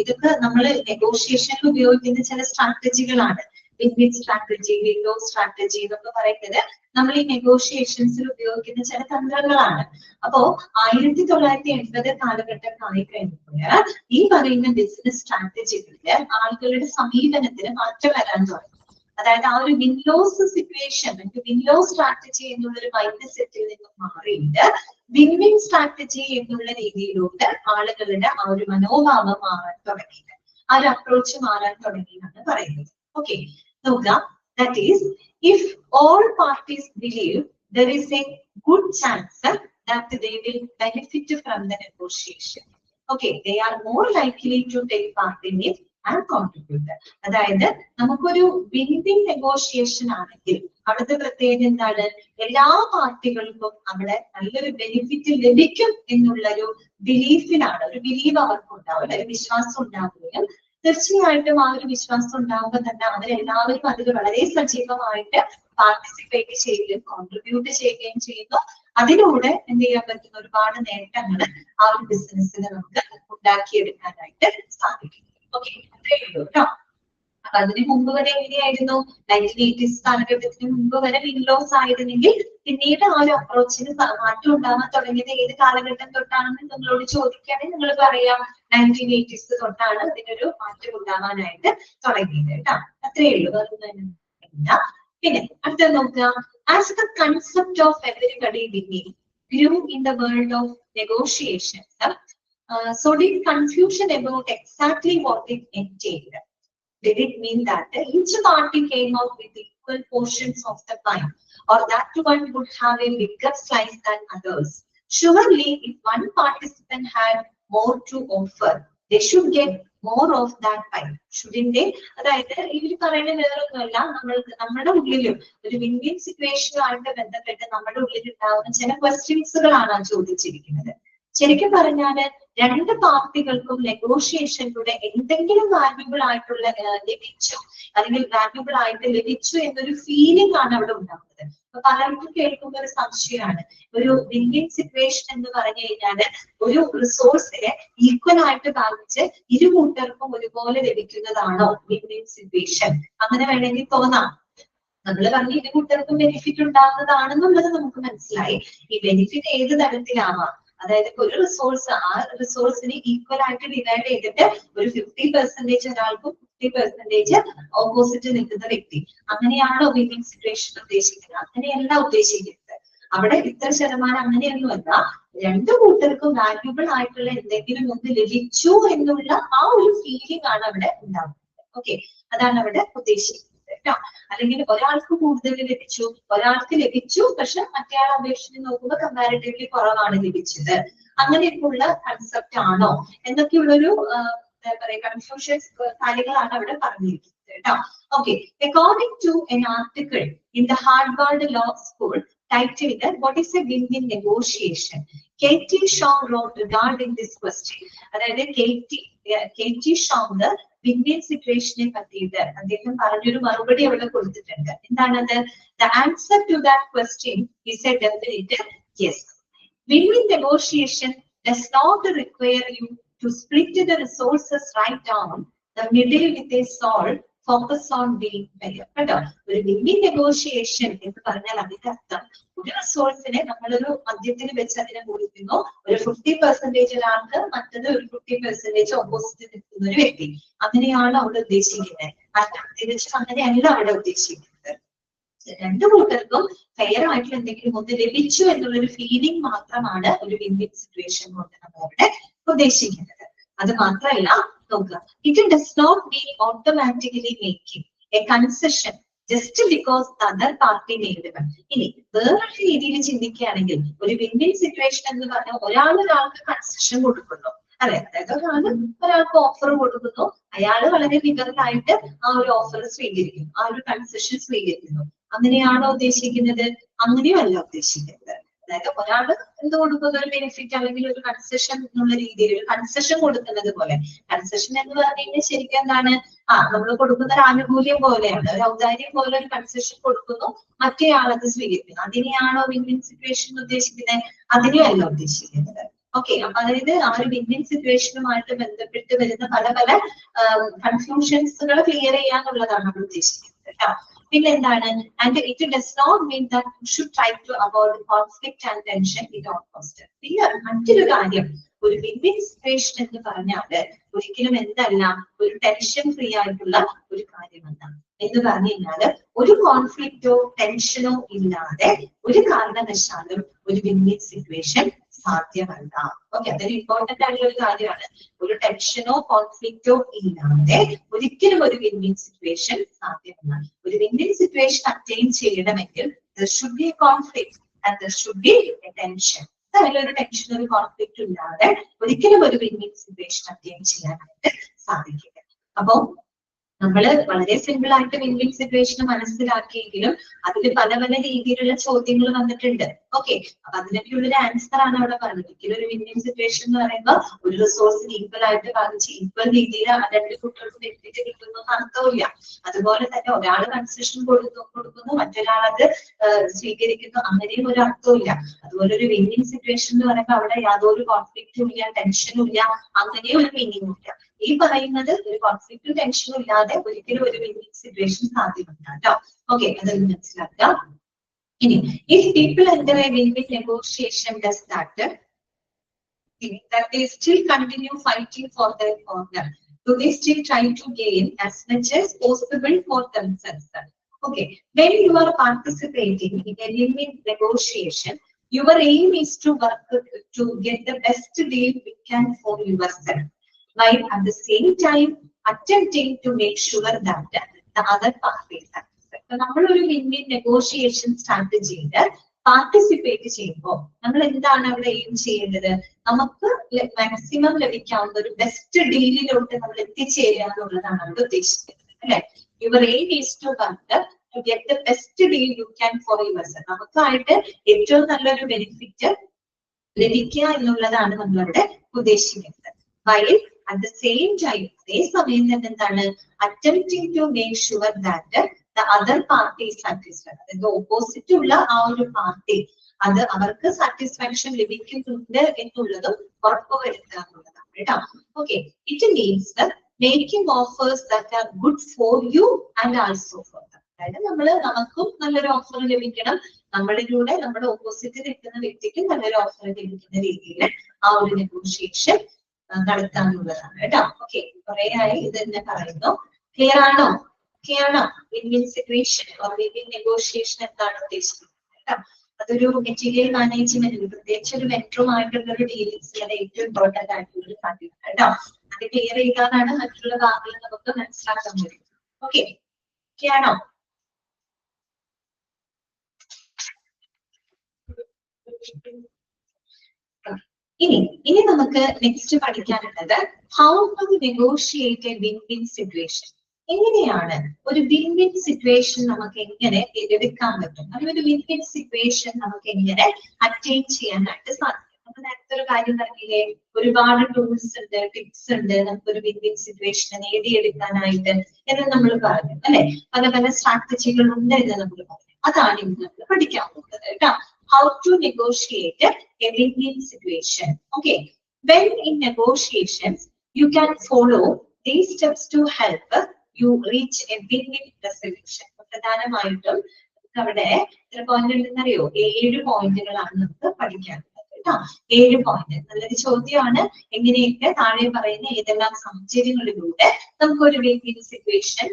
ഇതൊക്കെ നമ്മൾ നെഗോഷിയേഷനിൽ ഉപയോഗിക്കുന്ന ചില സ്ട്രാറ്റജികളാണ്. വിൻ-വിൻ സ്ട്രാറ്റജി, വിൻഡോ സ്ട്രാറ്റജി എന്നൊക്കെ പറയുന്നത് നമ്മൾ ഈ നെഗോഷിയേഷൻസിൽ ഉപയോഗിക്കുന്ന ചില തന്ത്രങ്ങളാണ്. അപ്പോ 1980 കാലഘട്ടം ആയിക്കഴിഞ്ഞപ്പോൾ ഈ പറയുന്ന ബിസിനസ് സ്ട്രാറ്റജികളില് ആളുകളുടെ സമീപനത്തിന് മാറ്റം വരാൻ തുടങ്ങി. അതായത് ആ ഒരു വിൻലോസ് സിറ്റുവേഷൻ, വിൻലോസ് സ്ട്രാറ്റജി എന്നുള്ള ഒരു മൈൻഡ് സെറ്റിൽ നിന്നും മാറിയിട്ട് വിൻ-വിൻ സ്ട്രാറ്റജി എന്നുള്ള രീതിയിലൂടെ ആളുകളുടെ ആ ഒരു മനോഭാവം മാറാൻ തുടങ്ങി, ആ ഒരു അപ്രോച്ച് മാറാൻ തുടങ്ങി എന്നാണ് പറയുന്നത്. ഓക്കെ, നോക്കാം. That is, if all parties believe there is a good chance that they will benefit from the negotiation. Okay, they are more likely to take part in it and contribute. അതായത് നമുക്കൊരു win-win negotiation ആണെങ്കിൽ അവിടുത്തെ പ്രത്യേകത എന്താണ്? എല്ലാ പാർട്ടികൾക്കും അവിടെ നല്ലൊരു ബെനിഫിറ്റ് ലഭിക്കും എന്നുള്ളൊരു ബിലീഫിലാണ്, ഒരു ബിലീവ് അവർക്കുണ്ടാവില്ല, ഒരു വിശ്വാസം ഉണ്ടാവുകയും തീർച്ചയായിട്ടും ആ ഒരു വിശ്വാസം ഉണ്ടാകുമ്പോൾ തന്നെ അവരെല്ലാവരും അതിൽ വളരെ സജീവമായിട്ട് പാർട്ടിസിപ്പേറ്റ് ചെയ്യുകയും കോൺട്രിബ്യൂട്ട് ചെയ്യുകയും ചെയ്യുന്നു. അതിലൂടെ എന്ത് ചെയ്യാൻ പറ്റുന്ന ഒരുപാട് നേട്ടങ്ങൾ ആ ഒരു ബിസിനസ്സിന് നമുക്ക് ഉണ്ടാക്കിയെടുക്കാനായിട്ട് സാധിക്കും. ഓക്കെ, അത്രയേ ഉള്ളൂ കേട്ടോ. അപ്പൊ അതിന് മുമ്പ് വരെ എങ്ങനെയായിരുന്നു? 1980s കാലഘട്ടത്തിന് മുമ്പ് വരെ വിൻലോസ് ആയിരുന്നെങ്കിൽ പിന്നീട് ആ ഒരു അപ്രോച്ചിന് മാറ്റം ഉണ്ടാവാൻ തുടങ്ങിയത് ഏത് കാലഘട്ടം തൊട്ടാണെന്ന് നിങ്ങളോട് ചോദിക്കുകയാണെങ്കിൽ നിങ്ങൾ പറയാം 1980s തൊട്ടാണ് അതിനൊരു മാറ്റം ഉണ്ടാവാനായിട്ട് തുടങ്ങിയത് കേട്ടോ. അത്രയേ ഉള്ളൂ, വേറെ. പിന്നെ അടുത്ത നോക്കുക. As the concept of everybody winning grew in the world of negotiations, so did confusion about exactly what it entailed. Did it mean that each party came out with equal portions of the pie, or that one would have a bigger slice than others? Surely, if one participant had more to offer, they should get more of that pie, shouldn't they? അതായത് ഇവർ പറയുന്ന വേറൊന്നുമല്ല, നമ്മുടെ ഉള്ളിലും ഒരു win win സിറ്റുവേഷനുമായിട്ട് ബന്ധപ്പെട്ട് നമ്മുടെ ഉള്ളിൽ ഉണ്ടാവുന്ന ചില ക്വസ്റ്റ്യൻസുകളാണ് ചോദിച്ചിരിക്കുന്നത്. ശരിക്കും പറഞ്ഞാല് രണ്ട് പാർട്ടികൾക്കും നെഗോഷിയേഷനിലൂടെ എന്തെങ്കിലും വാല്യൂബിൾ ആയിട്ടുള്ള ലഭിച്ചു, അല്ലെങ്കിൽ വാല്യൂബിൾ ആയിട്ട് ലഭിച്ചു എന്നൊരു ഫീലിംഗ് ആണ് അവിടെ ഉണ്ടാകുന്നത്. അപ്പൊ പലർക്കും കേൾക്കുമ്പോൾ ഒരു സംശയമാണ്, ഒരു വിൻ വിൻ സിറ്റുവേഷൻ എന്ന് പറഞ്ഞു കഴിഞ്ഞാല് ഒരു റിസോഴ്സിനെ ഈക്വൽ ആയിട്ട് ബാധിച്ച് ഇരു കൂട്ടർക്കും ഒരുപോലെ ലഭിക്കുന്നതാണോ വിൻ വിൻ സിറ്റുവേഷൻ? അങ്ങനെ വേണമെങ്കിൽ തോന്നാം. നമ്മൾ പറഞ്ഞ് ഇരു കൂട്ടർക്കും ബെനിഫിറ്റ് ഉണ്ടാകുന്നതാണെന്നുള്ളത് നമുക്ക് മനസ്സിലായി. ഈ ബെനിഫിറ്റ് ഏത് തരത്തിലാവാം? അതായത് ഒരു റിസോഴ്സ്, ആ റിസോഴ്സിനെ ഈക്വൽ ആയിട്ട് ഡിവൈഡ് ചെയ്തിട്ട് ഒരു 50% ഒരാൾക്കും 50% ഓപ്പോസിറ്റ് നിൽക്കുന്ന വ്യക്തി, അങ്ങനെയാണോ വിൻ വിൻ സിറ്റുവേഷൻ ഉദ്ദേശിക്കുന്നത്? അങ്ങനെയല്ല ഉദ്ദേശിക്കുന്നത്. അവിടെ ഇത്ര ശതമാനം അങ്ങനെയൊന്നുമല്ല. രണ്ടു കൂട്ടർക്കും വാല്യൂബിൾ ആയിട്ടുള്ള എന്തെങ്കിലും ഒന്ന് ലഭിച്ചു എന്നുള്ള ആ ഒരു ഫീലിംഗ് ആണ് അവിടെ ഉണ്ടാകുന്നത്. ഓക്കെ, അതാണ് അവിടെ ഉദ്ദേശിക്കുന്നത് കേട്ടോ. അല്ലെങ്കിൽ ഒരാൾക്ക് കൂടുതൽ ലഭിച്ചു, ഒരാൾക്ക് ലഭിച്ചു, പക്ഷെ മറ്റേയാൾ അപേക്ഷിച്ച് നോക്കുമ്പോൾ കമ്പാരിറ്റീവ്ലി കുറവാണ് ലഭിച്ചത്, അങ്ങനെയൊക്കെയുള്ള കൺസെപ്റ്റ് ആണോ എന്നൊക്കെയുള്ളൊരു എന്താ പറയുക കൺഫ്യൂഷൻസ് കാര്യങ്ങളാണ് അവിടെ പറഞ്ഞിരിക്കുന്നത് കേട്ടോ. Okay, according to an article in the Harvard law school titled What is a Win-Win Negotiation? K.T. Shaw wrote regarding this question. അതായത് K.T. Shaw വിൻ-വിൻ സിറ്റുവേഷനെ പറ്റിയിട്ട് അദ്ദേഹം പറഞ്ഞൊരു മറുപടി അവിടെ കൊടുത്തിട്ടുണ്ട്. എന്താണത്? The answer to that question is a definite yes. Win-win negotiation does not require you to split the resources right down the middle with a sword. Focus on being fair കേട്ടോ. ഒരു win-win negotiation എന്ന് പറഞ്ഞാൽ അതിന്റെ അർത്ഥം ഒരു റിസോഴ്സിനെ നമ്മളൊരു മധ്യത്തിൽ വെച്ച് അതിനെ കൊടുക്കുന്നു. ഒരു 50% ഒരാൾക്ക്, മറ്റത് ഒരു 50% ഓപ്പോസിറ്റ് നിൽക്കുന്ന ഒരു വ്യക്തി, അങ്ങനെയാണ് അവിടെ ഉദ്ദേശിക്കുന്നത്. തിരിച്ച് അങ്ങനെയല്ല അവിടെ ഉദ്ദേശിക്കുന്നത്. രണ്ടു കൂട്ടർക്കും ഫെയർ ആയിട്ടുള്ള എന്തെങ്കിലും ഒന്ന് ലഭിച്ചു എന്നുള്ളൊരു ഫീലിംഗ് മാത്രമാണ് ഒരു വിൻ-വിൻ സിറ്റുവേഷൻ കൊണ്ട് നമ്മൾ അവിടെ ഉദ്ദേശിക്കുന്നത്. അത് മാത്രമല്ല, നോക്കുക, it does not mean automatically making a concession just because the other party made one. ഇനി വേറൊരു രീതിയിൽ ചിന്തിക്കുകയാണെങ്കിൽ ഒരു വിൻ-വിൻ സിറ്റുവേഷൻ എന്ന് പറഞ്ഞാൽ ഒരാൾക്ക് കൺസെഷൻ കൊടുക്കുന്നു, അല്ലെ? അതായത് ഒരാൾക്ക് ഓഫർ കൊടുക്കുന്നു, അയാള് വളരെ വിവരമായിട്ട് ആ ഒരു ഓഫർ സ്വീകരിക്കുന്നു, ആ ഒരു കൺസെഷൻ സ്വീകരിക്കുന്നു. അങ്ങനെയാണോ ഉദ്ദേശിക്കുന്നത്? അങ്ങനെയും അല്ല ഉദ്ദേശിക്കുന്നത്. അതായത് ഒരാൾ എന്ത് കൊടുക്കുന്ന ഒരു ബെനിഫിറ്റ് അല്ലെങ്കിൽ ഒരു കൺസെഷൻ എന്നുള്ള രീതിയിൽ ഒരു കൺസെഷൻ കൊടുക്കുന്നത് പോലെ. കൺസെഷൻ എന്ന് പറഞ്ഞു കഴിഞ്ഞാൽ ശരിക്കും എന്താണ്? നമ്മൾ കൊടുക്കുന്ന ഒരു ആനുകൂല്യം പോലെയാണ്, ഒരു ഔദാര്യം പോലെ ഒരു കൺസെഷൻ കൊടുക്കുന്നു, മറ്റേ ആളത് സ്വീകരിക്കുന്നു. അതിനെയാണോ വിൻ-വിൻ സിറ്റുവേഷൻ ഉദ്ദേശിക്കുന്നത്? അതിനെയല്ല ഉദ്ദേശിക്കുന്നത്. ഓക്കെ, അപ്പൊ അതായത് ആ ഒരു വിൻ-വിൻ സിറ്റുവേഷനുമായിട്ട് ബന്ധപ്പെട്ട് വരുന്ന പല പല കൺഫ്യൂഷൻസുകൾ ക്ലിയർ ചെയ്യാന്നുള്ളതാണ് നമ്മൾ ഉദ്ദേശിക്കുന്നത് കേട്ടോ. പിന്നെ എന്താണ്? And it does not mean that you should try to avoid conflict and tension with all cost. പിന്നെ മറ്റൊരു കാര്യം, ഒരു വിൻ-വിൻ സിറ്റുവേഷൻ എന്ന് പറഞ്ഞാല് ഒരിക്കലും എന്തല്ല, ഒരു ടെൻഷൻ ഫ്രീ ആയിട്ടുള്ള ഒരു കാര്യമല്ല. എന്ന് പറഞ്ഞു കഴിഞ്ഞാല് ഒരു കോൺഫ്ലിക്റ്റോ ടെൻഷനോ ഇല്ലാതെ ഒരു കാരണവശാലും ഒരു വിൻ-വിൻ സിറ്റുവേഷൻ സാധ്യമല്ല. ഓക്കെ, അതൊരു ഇമ്പോർട്ടന്റ് ആയിട്ടുള്ള ഒരു കാര്യമാണ്. ഒരു ടെൻഷനോ കോൺഫ്ലിക്റ്റോ ഇല്ലാതെ ഒരിക്കലും ഒരു വിൻ വിൻ സിറ്റുവേഷൻ സാധ്യമല്ല. ഒരു വിൻ വിൻ സിറ്റുവേഷൻ അറ്റൈൻ ചെയ്യണമെങ്കിൽ there should be a conflict and there should be a tension. അതിലൊരു ടെൻഷൻ ഒരു കോൺഫ്ലിക്റ്റ് ഇല്ലാതെ ഒരിക്കലും ഒരു വിൻ വിൻ സിറ്റുവേഷൻ അറ്റൈൻ ചെയ്യാനായിട്ട് സാധിക്കില്ല. അപ്പോ നമ്മള് വളരെ സിമ്പിൾ ആയിട്ട് വിൻ വിൻ സിറ്റുവേഷൻ മനസ്സിലാക്കിയെങ്കിലും അതിൽ പല പല രീതിയിലുള്ള ചോദ്യങ്ങൾ വന്നിട്ടുണ്ട്. ഓക്കെ, അപ്പൊ അതിനൊക്കെ ഉള്ളൊരു ആൻസർ ആണ് അവിടെ പറഞ്ഞത്. ഒരിക്കലും ഒരു വിൻ വിൻ സിറ്റുവേഷൻ എന്ന് പറയുമ്പോൾ ഒരു റിസോഴ്സിന് ഈക്വൽ ആയിട്ട് ബാധിച്ച് ഈക്വൽ രീതിയിൽ രണ്ട് കുട്ടികൾക്ക് ബെനിഫിറ്റ് കിട്ടുന്നു അർത്ഥമില്ല. അതുപോലെ തന്നെ ഒരാൾ കൺസെഷൻ കൊടുക്കുന്നു മറ്റൊരാൾ അത് സ്വീകരിക്കുന്നു, അങ്ങനെയും ഒരു അർത്ഥമില്ല. അതുപോലെ ഒരു വിൻ വിൻ സിറ്റുവേഷൻ എന്ന് പറയുമ്പോൾ അവിടെ യാതൊരു കോൺഫ്ലിക്റ്റും ഇല്ല, ടെൻഷനും ഇല്ല, അങ്ങനെയും ഒരു മീനിങ്ങും ഇല്ല. ഈ പറയുന്നത് ഒരു കോൺഫ്ലിക്റ്റും ടെൻഷനും ഇല്ലാതെ ഒരിക്കലും ഒരു വിൻ വിൻ സിറ്റുവേഷൻ സാധ്യമല്ല കേട്ടോ. ഓക്കെ, അതൊന്ന് മനസ്സിലാക്കുക. ഇനി if people enter a win-win negotiation, does that they still continue fighting for their corner? Do they still try to gain as much as possible for themselves? Okay, when you are participating in a win-win negotiation, your aim is to work to get the best deal you can for yourself, while at the same time attempting to make sure that the other party is satisfied. നമ്മളൊരു win win negotiation സ്ട്രാറ്റജിയിൽ participate ചെയ്യുമ്പോൾ നമ്മൾ എന്താണ് അവിടെ aim ചെയ്യേണ്ടത്? നമുക്ക് maximum ലഭിക്കാവുന്ന ഒരു best ഡീലിലോട്ട് നമ്മൾ എത്തിച്ചേരുക എന്നുള്ളതാണ് അവിടെ ഉദ്ദേശിക്കുന്നത്, അല്ലെ? Your aim is to work to get the best deal you can for yourself. നമുക്കായിട്ട് ഏറ്റവും നല്ലൊരു ബെനിഫിറ്റ് ലഭിക്കുക എന്നുള്ളതാണ് നമ്മളവിടെ ഉദ്ദേശിക്കുന്നത്. While at the same time, അതേ സമയം തന്നെ എന്താണ്, attempting to make sure that the other party is satisfied. അതായത് ഓപ്പോസിറ്റ് ഉള്ള ആ ഒരു പാർട്ടി അത് അവർക്ക് സാറ്റിസ്ഫാക്ഷൻ ലഭിക്കുന്നുണ്ട് എന്നുള്ളതും ഉറപ്പുവരുത്തുക എന്നുള്ളതാണ് കേട്ടോ. Okay, it means making offers that are good for you and also for them. അതായത് നമുക്കും നല്ലൊരു ഓഫർ ലഭിക്കണം, നമ്മളിലൂടെ നമ്മുടെ ഓപ്പോസിറ്റ് നിൽക്കുന്ന വ്യക്തിക്ക് നല്ലൊരു ഓഫർ ലഭിക്കുന്ന രീതിയിൽ ആ ഒരു നെഗോഷിയേഷൻ നടത്താനുള്ളതാണ് കേട്ടോ. ഓക്കെ, കുറെ ആയി ഇത് തന്നെ പറയുന്നു. ക്ലിയർ ആണോ? Win win situation or win win negotiation എന്താണ് ഉദ്ദേശിക്കുന്നത് കേട്ടോ. അതൊരു മെറ്റീരിയൽ മാനേജ്മെന്റിൽ പ്രത്യേകിച്ച് ഒരു മെട്രോമായിട്ടുള്ള ഒരു ഡീലിംഗ്സിൽ ഏറ്റവും ഇമ്പോർട്ടന്റ് ആയിട്ടുള്ള ഒരു കാര്യമാണ് കേട്ടോ. അത് ക്ലിയർ ചെയ്താലാണ് മറ്റുള്ള ഭാഗങ്ങൾ നമുക്ക് മനസ്സിലാക്കാൻ പറ്റും. ഓക്കെ, ആണോ? ഇനി നമുക്ക് നെക്സ്റ്റ് പഠിക്കാനുള്ളത് how to negotiate a win win situation. എങ്ങനെയാണ് ഒരു വിൻ വിൻ സിറ്റുവേഷൻ നമുക്ക് എങ്ങനെ എടുക്കാൻ പറ്റും, അല്ലെങ്കിൽ ഒരു വിൻ വിൻ സിറ്റുവേഷൻ നമുക്ക് എങ്ങനെ അറ്റൈൻ ചെയ്യാനായിട്ട് സാധിക്കും. നമ്മൾ നേരത്തെ ഒരു കാര്യം പറഞ്ഞില്ലേ, ഒരുപാട് ടൂൾസ് ഉണ്ട്, ടിപ്സ് ഉണ്ട് നമുക്കൊരു വിൻ വിൻ സിറ്റുവേഷൻ നേടിയെടുക്കാനായിട്ട് എന്ന് നമ്മൾ പറഞ്ഞു, അല്ലെ? പല പല സ്ട്രാറ്റജികൾ ഉണ്ട് എന്ന് നമ്മൾ പറഞ്ഞു. അതാണ് ഇന്ന് നമ്മൾ പഠിക്കാൻ പോകുന്നത് കേട്ടോ. How to negotiate a win-win situation. Okay, when in negotiations, you can follow these steps to help you reach a win-win resolution. പ്രധാനമായിട്ടും അവിടെ എത്ര പോയിന്റ് ഉണ്ടെന്നറിയോ? 7 പോയിന്റുകളാണ് നമുക്ക് പഠിക്കാനുള്ളത് കേട്ടോ. 7 പോയിന്റ്. നല്ലൊരു ചോദ്യമാണ്. എങ്ങനെയൊക്കെ താഴെ പറയുന്ന ഏതെല്ലാം സാഹചര്യങ്ങളിലൂടെ നമുക്കൊരു വിൻ-വിൻ സിറ്റുവേഷൻ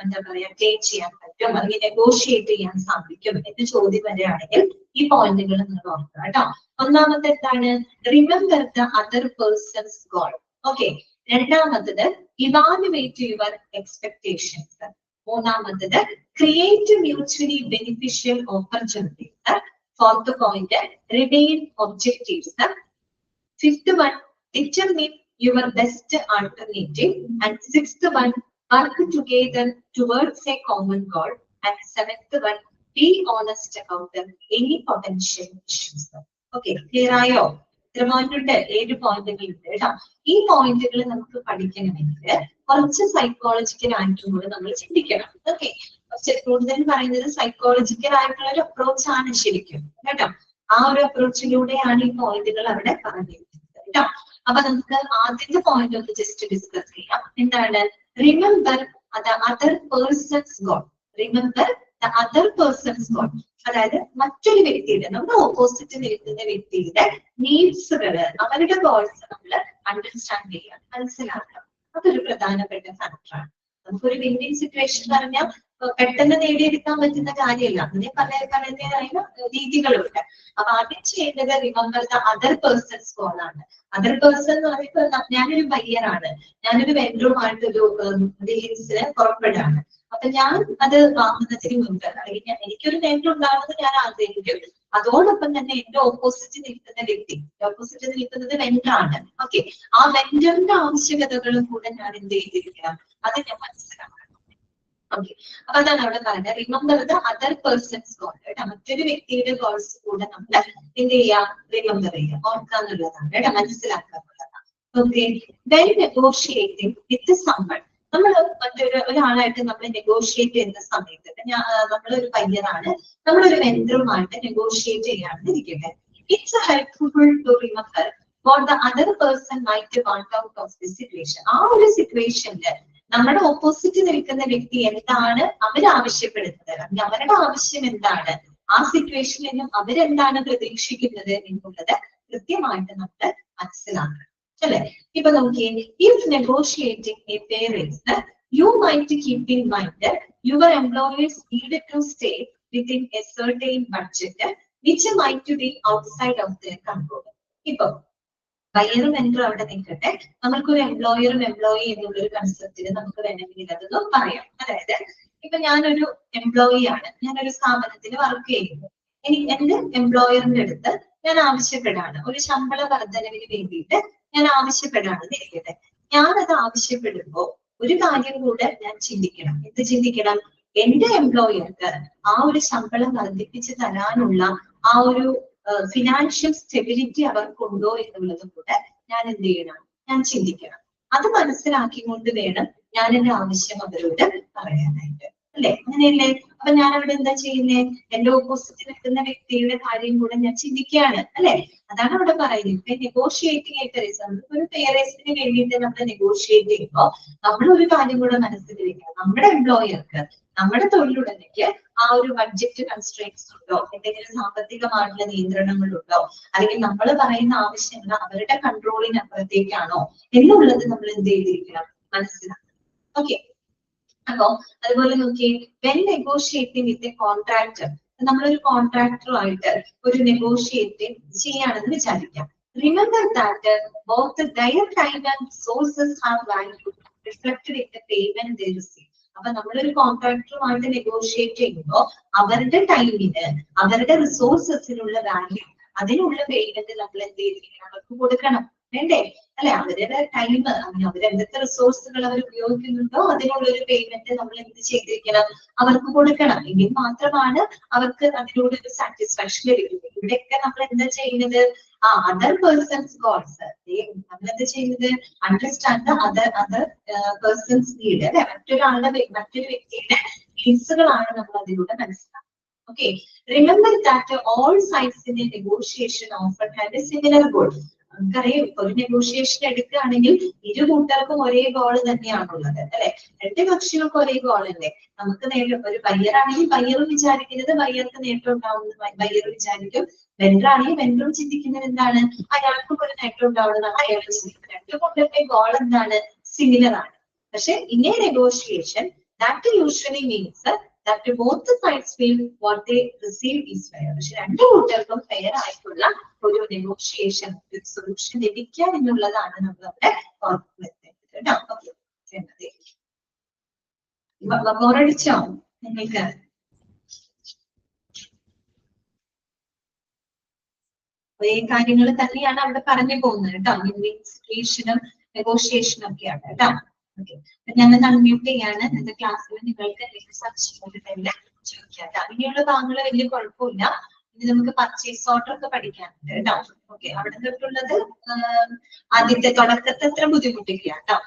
എന്താ പറയാ അറ്റൈൻ ചെയ്യാൻ പറ്റും, അല്ലെങ്കിൽ നെഗോഷിയേറ്റ് ചെയ്യാൻ സാധിക്കും എന്ന ചോദ്യം വരെയാണെങ്കിൽ ഈ പോയിന്റുകൾ നിങ്ങൾ ഓർക്കുക കേട്ടോ. ഒന്നാമത്തെ എന്താണ്? Remember the other person's goal. Okay, രണ്ടാമത്തത് ഇവാലുവേറ്റ് യുവർ എക്സ്പെക്ടേഷൻസ്. മൂന്നാമത്തത് create mutually beneficial opportunities. Fourth point remain objectives. Fifth one determine your best alternative. And sixth one work together towards a common goal. And seventh one be honest about any potential issues. Okay, clear ആയോ? ഇത്ര point ഉണ്ട്, 7 പോയിന്റുകൾ ഉണ്ട് കേട്ടോ. ഈ പോയിന്റുകൾ നമുക്ക് പഠിക്കണമെങ്കിൽ കുറച്ച് സൈക്കോളജിക്കൽ ആയിട്ടും കൂടെ നമ്മൾ ചിന്തിക്കണം. ഓക്കെ, കുറച്ച് കൂടുതൽ പറയുന്നത് സൈക്കോളജിക്കൽ ആയിട്ടുള്ള ഒരു അപ്രോച്ച് ആണ് ശരിക്കും കേട്ടോ. ആ ഒരു അപ്രോച്ചിലൂടെയാണ് ഈ പോയിന്റുകൾ അവിടെ പറഞ്ഞിരിക്കുന്നത് കേട്ടോ. അപ്പൊ നമുക്ക് ആദ്യത്തെ പോയിന്റ് ഒന്ന് ജസ്റ്റ് ഡിസ്കസ് ചെയ്യാം. എന്താണ്? Remember the other person's goal. Remember the other person's goal. അതായത് മറ്റൊരു വ്യക്തിയുടെ, നമ്മുടെ ഓപ്പോസിറ്റ് നിൽക്കുന്ന വ്യക്തിയുടെ നീഡ്സുകള്, അവരുടെ ഗോൾസ് നമ്മൾ അണ്ടർസ്റ്റാൻഡ് ചെയ്യാൻ മനസ്സിലാക്കണം. അതൊരു പ്രധാനപ്പെട്ട ഫാക്ടറാണ്. നമുക്കൊരു വിൻ വിൻ സിറ്റുവേഷൻ പറഞ്ഞാൽ പെട്ടെന്ന് നേടിയെടുക്കാൻ പറ്റുന്ന കാര്യമല്ല. അതിന് പലതായ രീതികളുണ്ട്. അപ്പൊ ആദ്യം ചെയ്യേണ്ടത് remember the other person's goal ആണ്. അതർ പേഴ്സൺ എന്ന് പറയുമ്പോൾ ഞാനൊരു ബയ്യറാണ്, ഞാനൊരു വെൻഡറുമായിട്ടൊരു ഡീലിങ്സിന് പുറപ്പെടാണ്. അപ്പൊ ഞാൻ അത് വാങ്ങുന്നതിന് മുമ്പ് അല്ലെങ്കിൽ എനിക്കൊരു നേട്ടം ഉണ്ടാകുന്നത് ഞാൻ ആഗ്രഹിക്കും. അതോടൊപ്പം തന്നെ എന്റെ ഓപ്പോസിറ്റ് നിൽക്കുന്ന വ്യക്തി, ഓപ്പോസിറ്റ് നിൽക്കുന്നത് വെൻഡറാണ്. ഓക്കെ, ആ വെൻഡറിന്റെ ആവശ്യകതകളും കൂടെ ഞാൻ എന്ത് ചെയ്തിരിക്കണം, അത് ഞാൻ മനസ്സിലാക്കണം. ഓക്കെ, അപ്പൊ അതാണ് അവിടെ പറയുന്നത്, remember the other person's goal. കേട്ടോ, മറ്റൊരു വ്യക്തിയുടെ ഗോൾസ് കൂടെ നമ്മൾ എന്ത് ചെയ്യാം, റിമെമ്പർ ചെയ്യാം, ഓർക്കാന്നുള്ളതാണ് കേട്ടോ, മനസ്സിലാക്കാന്നുള്ളതാണ്. Okay, when negotiating with someone, നമ്മൾ ഒരാളായിട്ട് നമ്മൾ നെഗോഷിയേറ്റ് ചെയ്യുന്ന സമയത്ത് നമ്മളൊരു പയ്യനാണ്, നമ്മളൊരു വെൻഡറുമായിട്ട് നെഗോഷിയേറ്റ് ചെയ്യാണെന്ന് ഇരിക്കട്ടെ. It's helpful to remember what the other person might want out of the situation. ആ ഒരു സിറ്റുവേഷനില് നമ്മുടെ ഓപ്പോസിറ്റ് നിൽക്കുന്ന വ്യക്തി എന്താണ് അവരാവശ്യപ്പെടുന്നത്, അല്ലെങ്കിൽ അവരുടെ ആവശ്യം എന്താണ്, ആ സിറ്റുവേഷനിൽ നിന്നും അവരെന്താണ് പ്രതീക്ഷിക്കുന്നത് എന്നുള്ളത് കൃത്യമായിട്ട് നമ്മൾ മനസ്സിലാക്കണം. അല്ലെ, ഇപ്പൊ നോക്കിയേ, if negotiating a pay raise, you might keep in mind your employers need to stay within a certain budget which might be outside of their control. ഇപ്പൊ ബയ്യറും വെൻഡറും അവിടെ നിൽക്കട്ടെ, നമുക്കൊരു എംപ്ലോയറും എംപ്ലോയി എന്നുള്ളൊരു കൺസെപ്റ്റിന് നമുക്ക് വേണമെങ്കിൽ അതൊന്ന് പറയാം. അതായത് ഇപ്പൊ ഞാനൊരു എംപ്ലോയി ആണ്, ഞാനൊരു സ്ഥാപനത്തിൽ വർക്ക് ചെയ്യുന്നു. എന്റെ എംപ്ലോയറിന്റെ അടുത്ത് ഞാൻ ആവശ്യപ്പെടാണ്, ഒരു ശമ്പള വർധനവിന് വേണ്ടിയിട്ട് ഞാൻ ആവശ്യപ്പെടാണെന്ന് ഇരിക്കട്ടെ. ഞാനത് ആവശ്യപ്പെടുമ്പോ ഒരു കാര്യം കൂടെ ഞാൻ ചിന്തിക്കണം. എന്ത് ചിന്തിക്കണം? എന്റെ എംപ്ലോയർക്ക് ആ ഒരു ശമ്പളം വർദ്ധിപ്പിച്ച് തരാനുള്ള ആ ഒരു ഫിനാൻഷ്യൽ സ്റ്റെബിലിറ്റി അവർക്കുണ്ടോ എന്നുള്ളതും കൂടെ ഞാൻ എന്ത് ചെയ്യണം, ഞാൻ ചിന്തിക്കണം. അത് മനസ്സിലാക്കിക്കൊണ്ട് വേണം ഞാൻ എന്റെ ആവശ്യം അവരോട് പറയാനായിട്ട്. അല്ലെ, അങ്ങനെയല്ലേ? അപ്പൊ ഞാൻ അവിടെ എന്താ ചെയ്യുന്നേ, എന്റെ ഓപ്പോസിറ്റ് നിൽക്കുന്ന വ്യക്തിയുടെ കാര്യം കൂടെ ഞാൻ ചിന്തിക്കുകയാണ്. അല്ലെ, അതാണ് അവിടെ പറയുന്നത്. നെഗോഷിയേറ്റിംഗ് ആയിട്ട് ഒരു പേരേഴ്സിന് വേണ്ടിയിട്ട് നമ്മൾ നെഗോഷിയേറ്റ് ചെയ്യുമ്പോൾ നമ്മൾ ഒരു കാര്യം കൂടെ മനസ്സിൽ വെക്കണം, നമ്മുടെ എംപ്ലോയർക്ക്, നമ്മുടെ തൊഴിലുടമയ്ക്ക് ആ ഒരു ബഡ്ജറ്റ് കൺസ്ട്രെയിൻസ് ഉണ്ടോ, എന്തെങ്കിലും സാമ്പത്തികമായിട്ടുള്ള നിയന്ത്രണങ്ങളുണ്ടോ, അല്ലെങ്കിൽ നമ്മൾ പറയുന്ന ആവശ്യങ്ങൾ അവരുടെ കൺട്രോളിനപ്പുറത്തേക്കാണോ എന്നുള്ളത് നമ്മൾ എന്ത് ചെയ്തിരിക്കണം, മനസ്സിലാക്കണം. ഓക്കെ, അപ്പോ അതുപോലെ നോക്കിയേ, when negotiating with a contractor, നമ്മളൊരു കോൺട്രാക്ടറുമായിട്ട് ഒരു നെഗോഷിയേറ്റിംഗ് ചെയ്യാണെന്ന് വിചാരിക്കാം. Remember that both their time and resources have value reflected in the payment they receive. അപ്പൊ നമ്മളൊരു കോൺട്രാക്ടറുമായിട്ട് നെഗോഷിയേറ്റ് ചെയ്യുമ്പോൾ അവരുടെ ടൈമിന്, അവരുടെ റിസോഴ്സസിനുള്ള വാല്യൂ, അതിനുള്ള പേയ്മെന്റ് നമ്മൾ എന്ത് ചെയ്തിരിക്കണം, അവർക്ക് കൊടുക്കണം. വേണ്ടേ? അല്ലെ, അവരുടെ ടൈം, അവരെന്തൊക്കെ റിസോഴ്സുകൾ അവർ ഉപയോഗിക്കുന്നുണ്ടോ അതിനുള്ളൊരു പേയ്മെന്റ് നമ്മൾ എന്ത് ചെയ്തിരിക്കണം, അവർക്ക് കൊടുക്കണം. എങ്കിൽ മാത്രമാണ് അവർക്ക് അതിനോട് ഒരു സാറ്റിസ്ഫാക്ഷൻ ലഭിക്കുന്നത്. ഇവിടെയൊക്കെ നമ്മൾ എന്താ ചെയ്യുന്നത്, അതർ പേഴ്സൺസ് ഗോൾസ്, നമ്മൾ എന്താ ചെയ്യുന്നത്, understand the other person's need. അല്ലെ, മറ്റൊരു വ്യക്തിയുടെ നീഡ്സുകളാണ് നമ്മൾ അതിലൂടെ മനസ്സിലാക്കുന്നത്. Okay, remember that all sides in a negotiation offer have a similar goal. നമുക്കറിയാം, ഒരു നെഗോഷിയേഷൻ എടുക്കുകയാണെങ്കിൽ ഇരു കൂട്ടർക്കും ഒരേ ഗോൾ തന്നെയാണുള്ളത്. അല്ലെ, രണ്ട് കക്ഷികൾക്ക് ഒരേ ഗോൾ അല്ലേ. നമുക്ക് നേട്ടം, ഒരു ബയ്യറാണെങ്കിൽ ബയ്യറും വിചാരിക്കുന്നത് ബയ്യർക്ക് നേട്ടം ഉണ്ടാവുന്നത് ബയ്യർ വിചാരിക്കും, വെൻഡറാണെങ്കിൽ വെൻഡറും ചിന്തിക്കുന്നത് എന്താണ്, അയാൾക്കും ഒരു നേട്ടം ഉണ്ടാവുന്നതാണ് അയാൾ ചിന്തിക്കുന്നത്. രണ്ടു കൂട്ടരുടെ ഗോൾ എന്താണ്, സിമിലർ ആണ്. പക്ഷെ in a negotiation that usually means that both the sides feel what they receive is fair. പക്ഷെ രണ്ടു കൂട്ടർക്കും ഫെയർ ആയിട്ടുള്ള ഒരു നെഗോഷിയേഷൻ, ഒരു സൊല്യൂഷൻ ലഭിക്കുക എന്നുള്ളതാണ് നമ്മൾ അവിടെ ഉറപ്പുവരുത്തേണ്ടത്. ബോറടിച്ചോ നിങ്ങൾക്ക്? ഒരേ കാര്യങ്ങൾ തന്നെയാണ് അവിടെ പറഞ്ഞു പോകുന്നത് കേട്ടോ. സിറ്റുവേഷനും നെഗോഷിയേഷനും ഒക്കെയാണ് കേട്ടോ. ഓക്കെ, ഞാൻ അൺമ്യൂട്ട് ചെയ്യാണ്. എന്റെ ക്ലാസ്സിൽ നിങ്ങൾക്ക് എന്തെങ്കിലും സംശയങ്ങളുണ്ടെങ്കിൽ ചോദിക്കാം. ഇനിയുള്ള ഭാഗങ്ങൾ വലിയ കുഴപ്പമില്ല. ഇനി നമുക്ക് പർച്ചേസ് ഓർഡർ ഒക്കെ പഠിക്കാനുണ്ട് കേട്ടോ. ഓക്കെ, അവിടെ തൊട്ടുള്ളത് ആദ്യത്തെ തുടക്കത്തെ അത്ര ബുദ്ധിമുട്ടില്ല കേട്ടോ.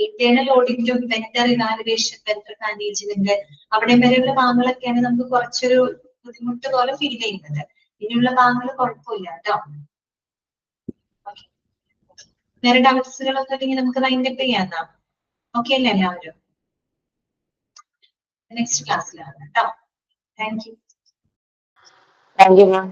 ഇന്റേണൽ ഓഡിറ്റും വെൻഡർ ഇവാലുവേഷൻ, വെൻഡർ മാനേജ്മെന്റ്, അവിടെ വരെയുള്ള ഭാഗങ്ങളൊക്കെയാണ് നമുക്ക് കുറച്ചൊരു ബുദ്ധിമുട്ട് പോലെ ഫീൽ ചെയ്യുന്നത്. ഇനിയുള്ള ഭാഗങ്ങൾ കുഴപ്പമില്ല കേട്ടോ. വേറെ ഡൗട്ട്സുകളൊക്കെ ഉണ്ടെങ്കിൽ നമുക്ക് വൈൻഡപ്പ് ചെയ്യാം. ഓക്കെ അല്ലേ എല്ലാവരും? നെക്സ്റ്റ് ക്ലാസ്സിലാണ് കേട്ടോ. Thank you. Thank you ma'am.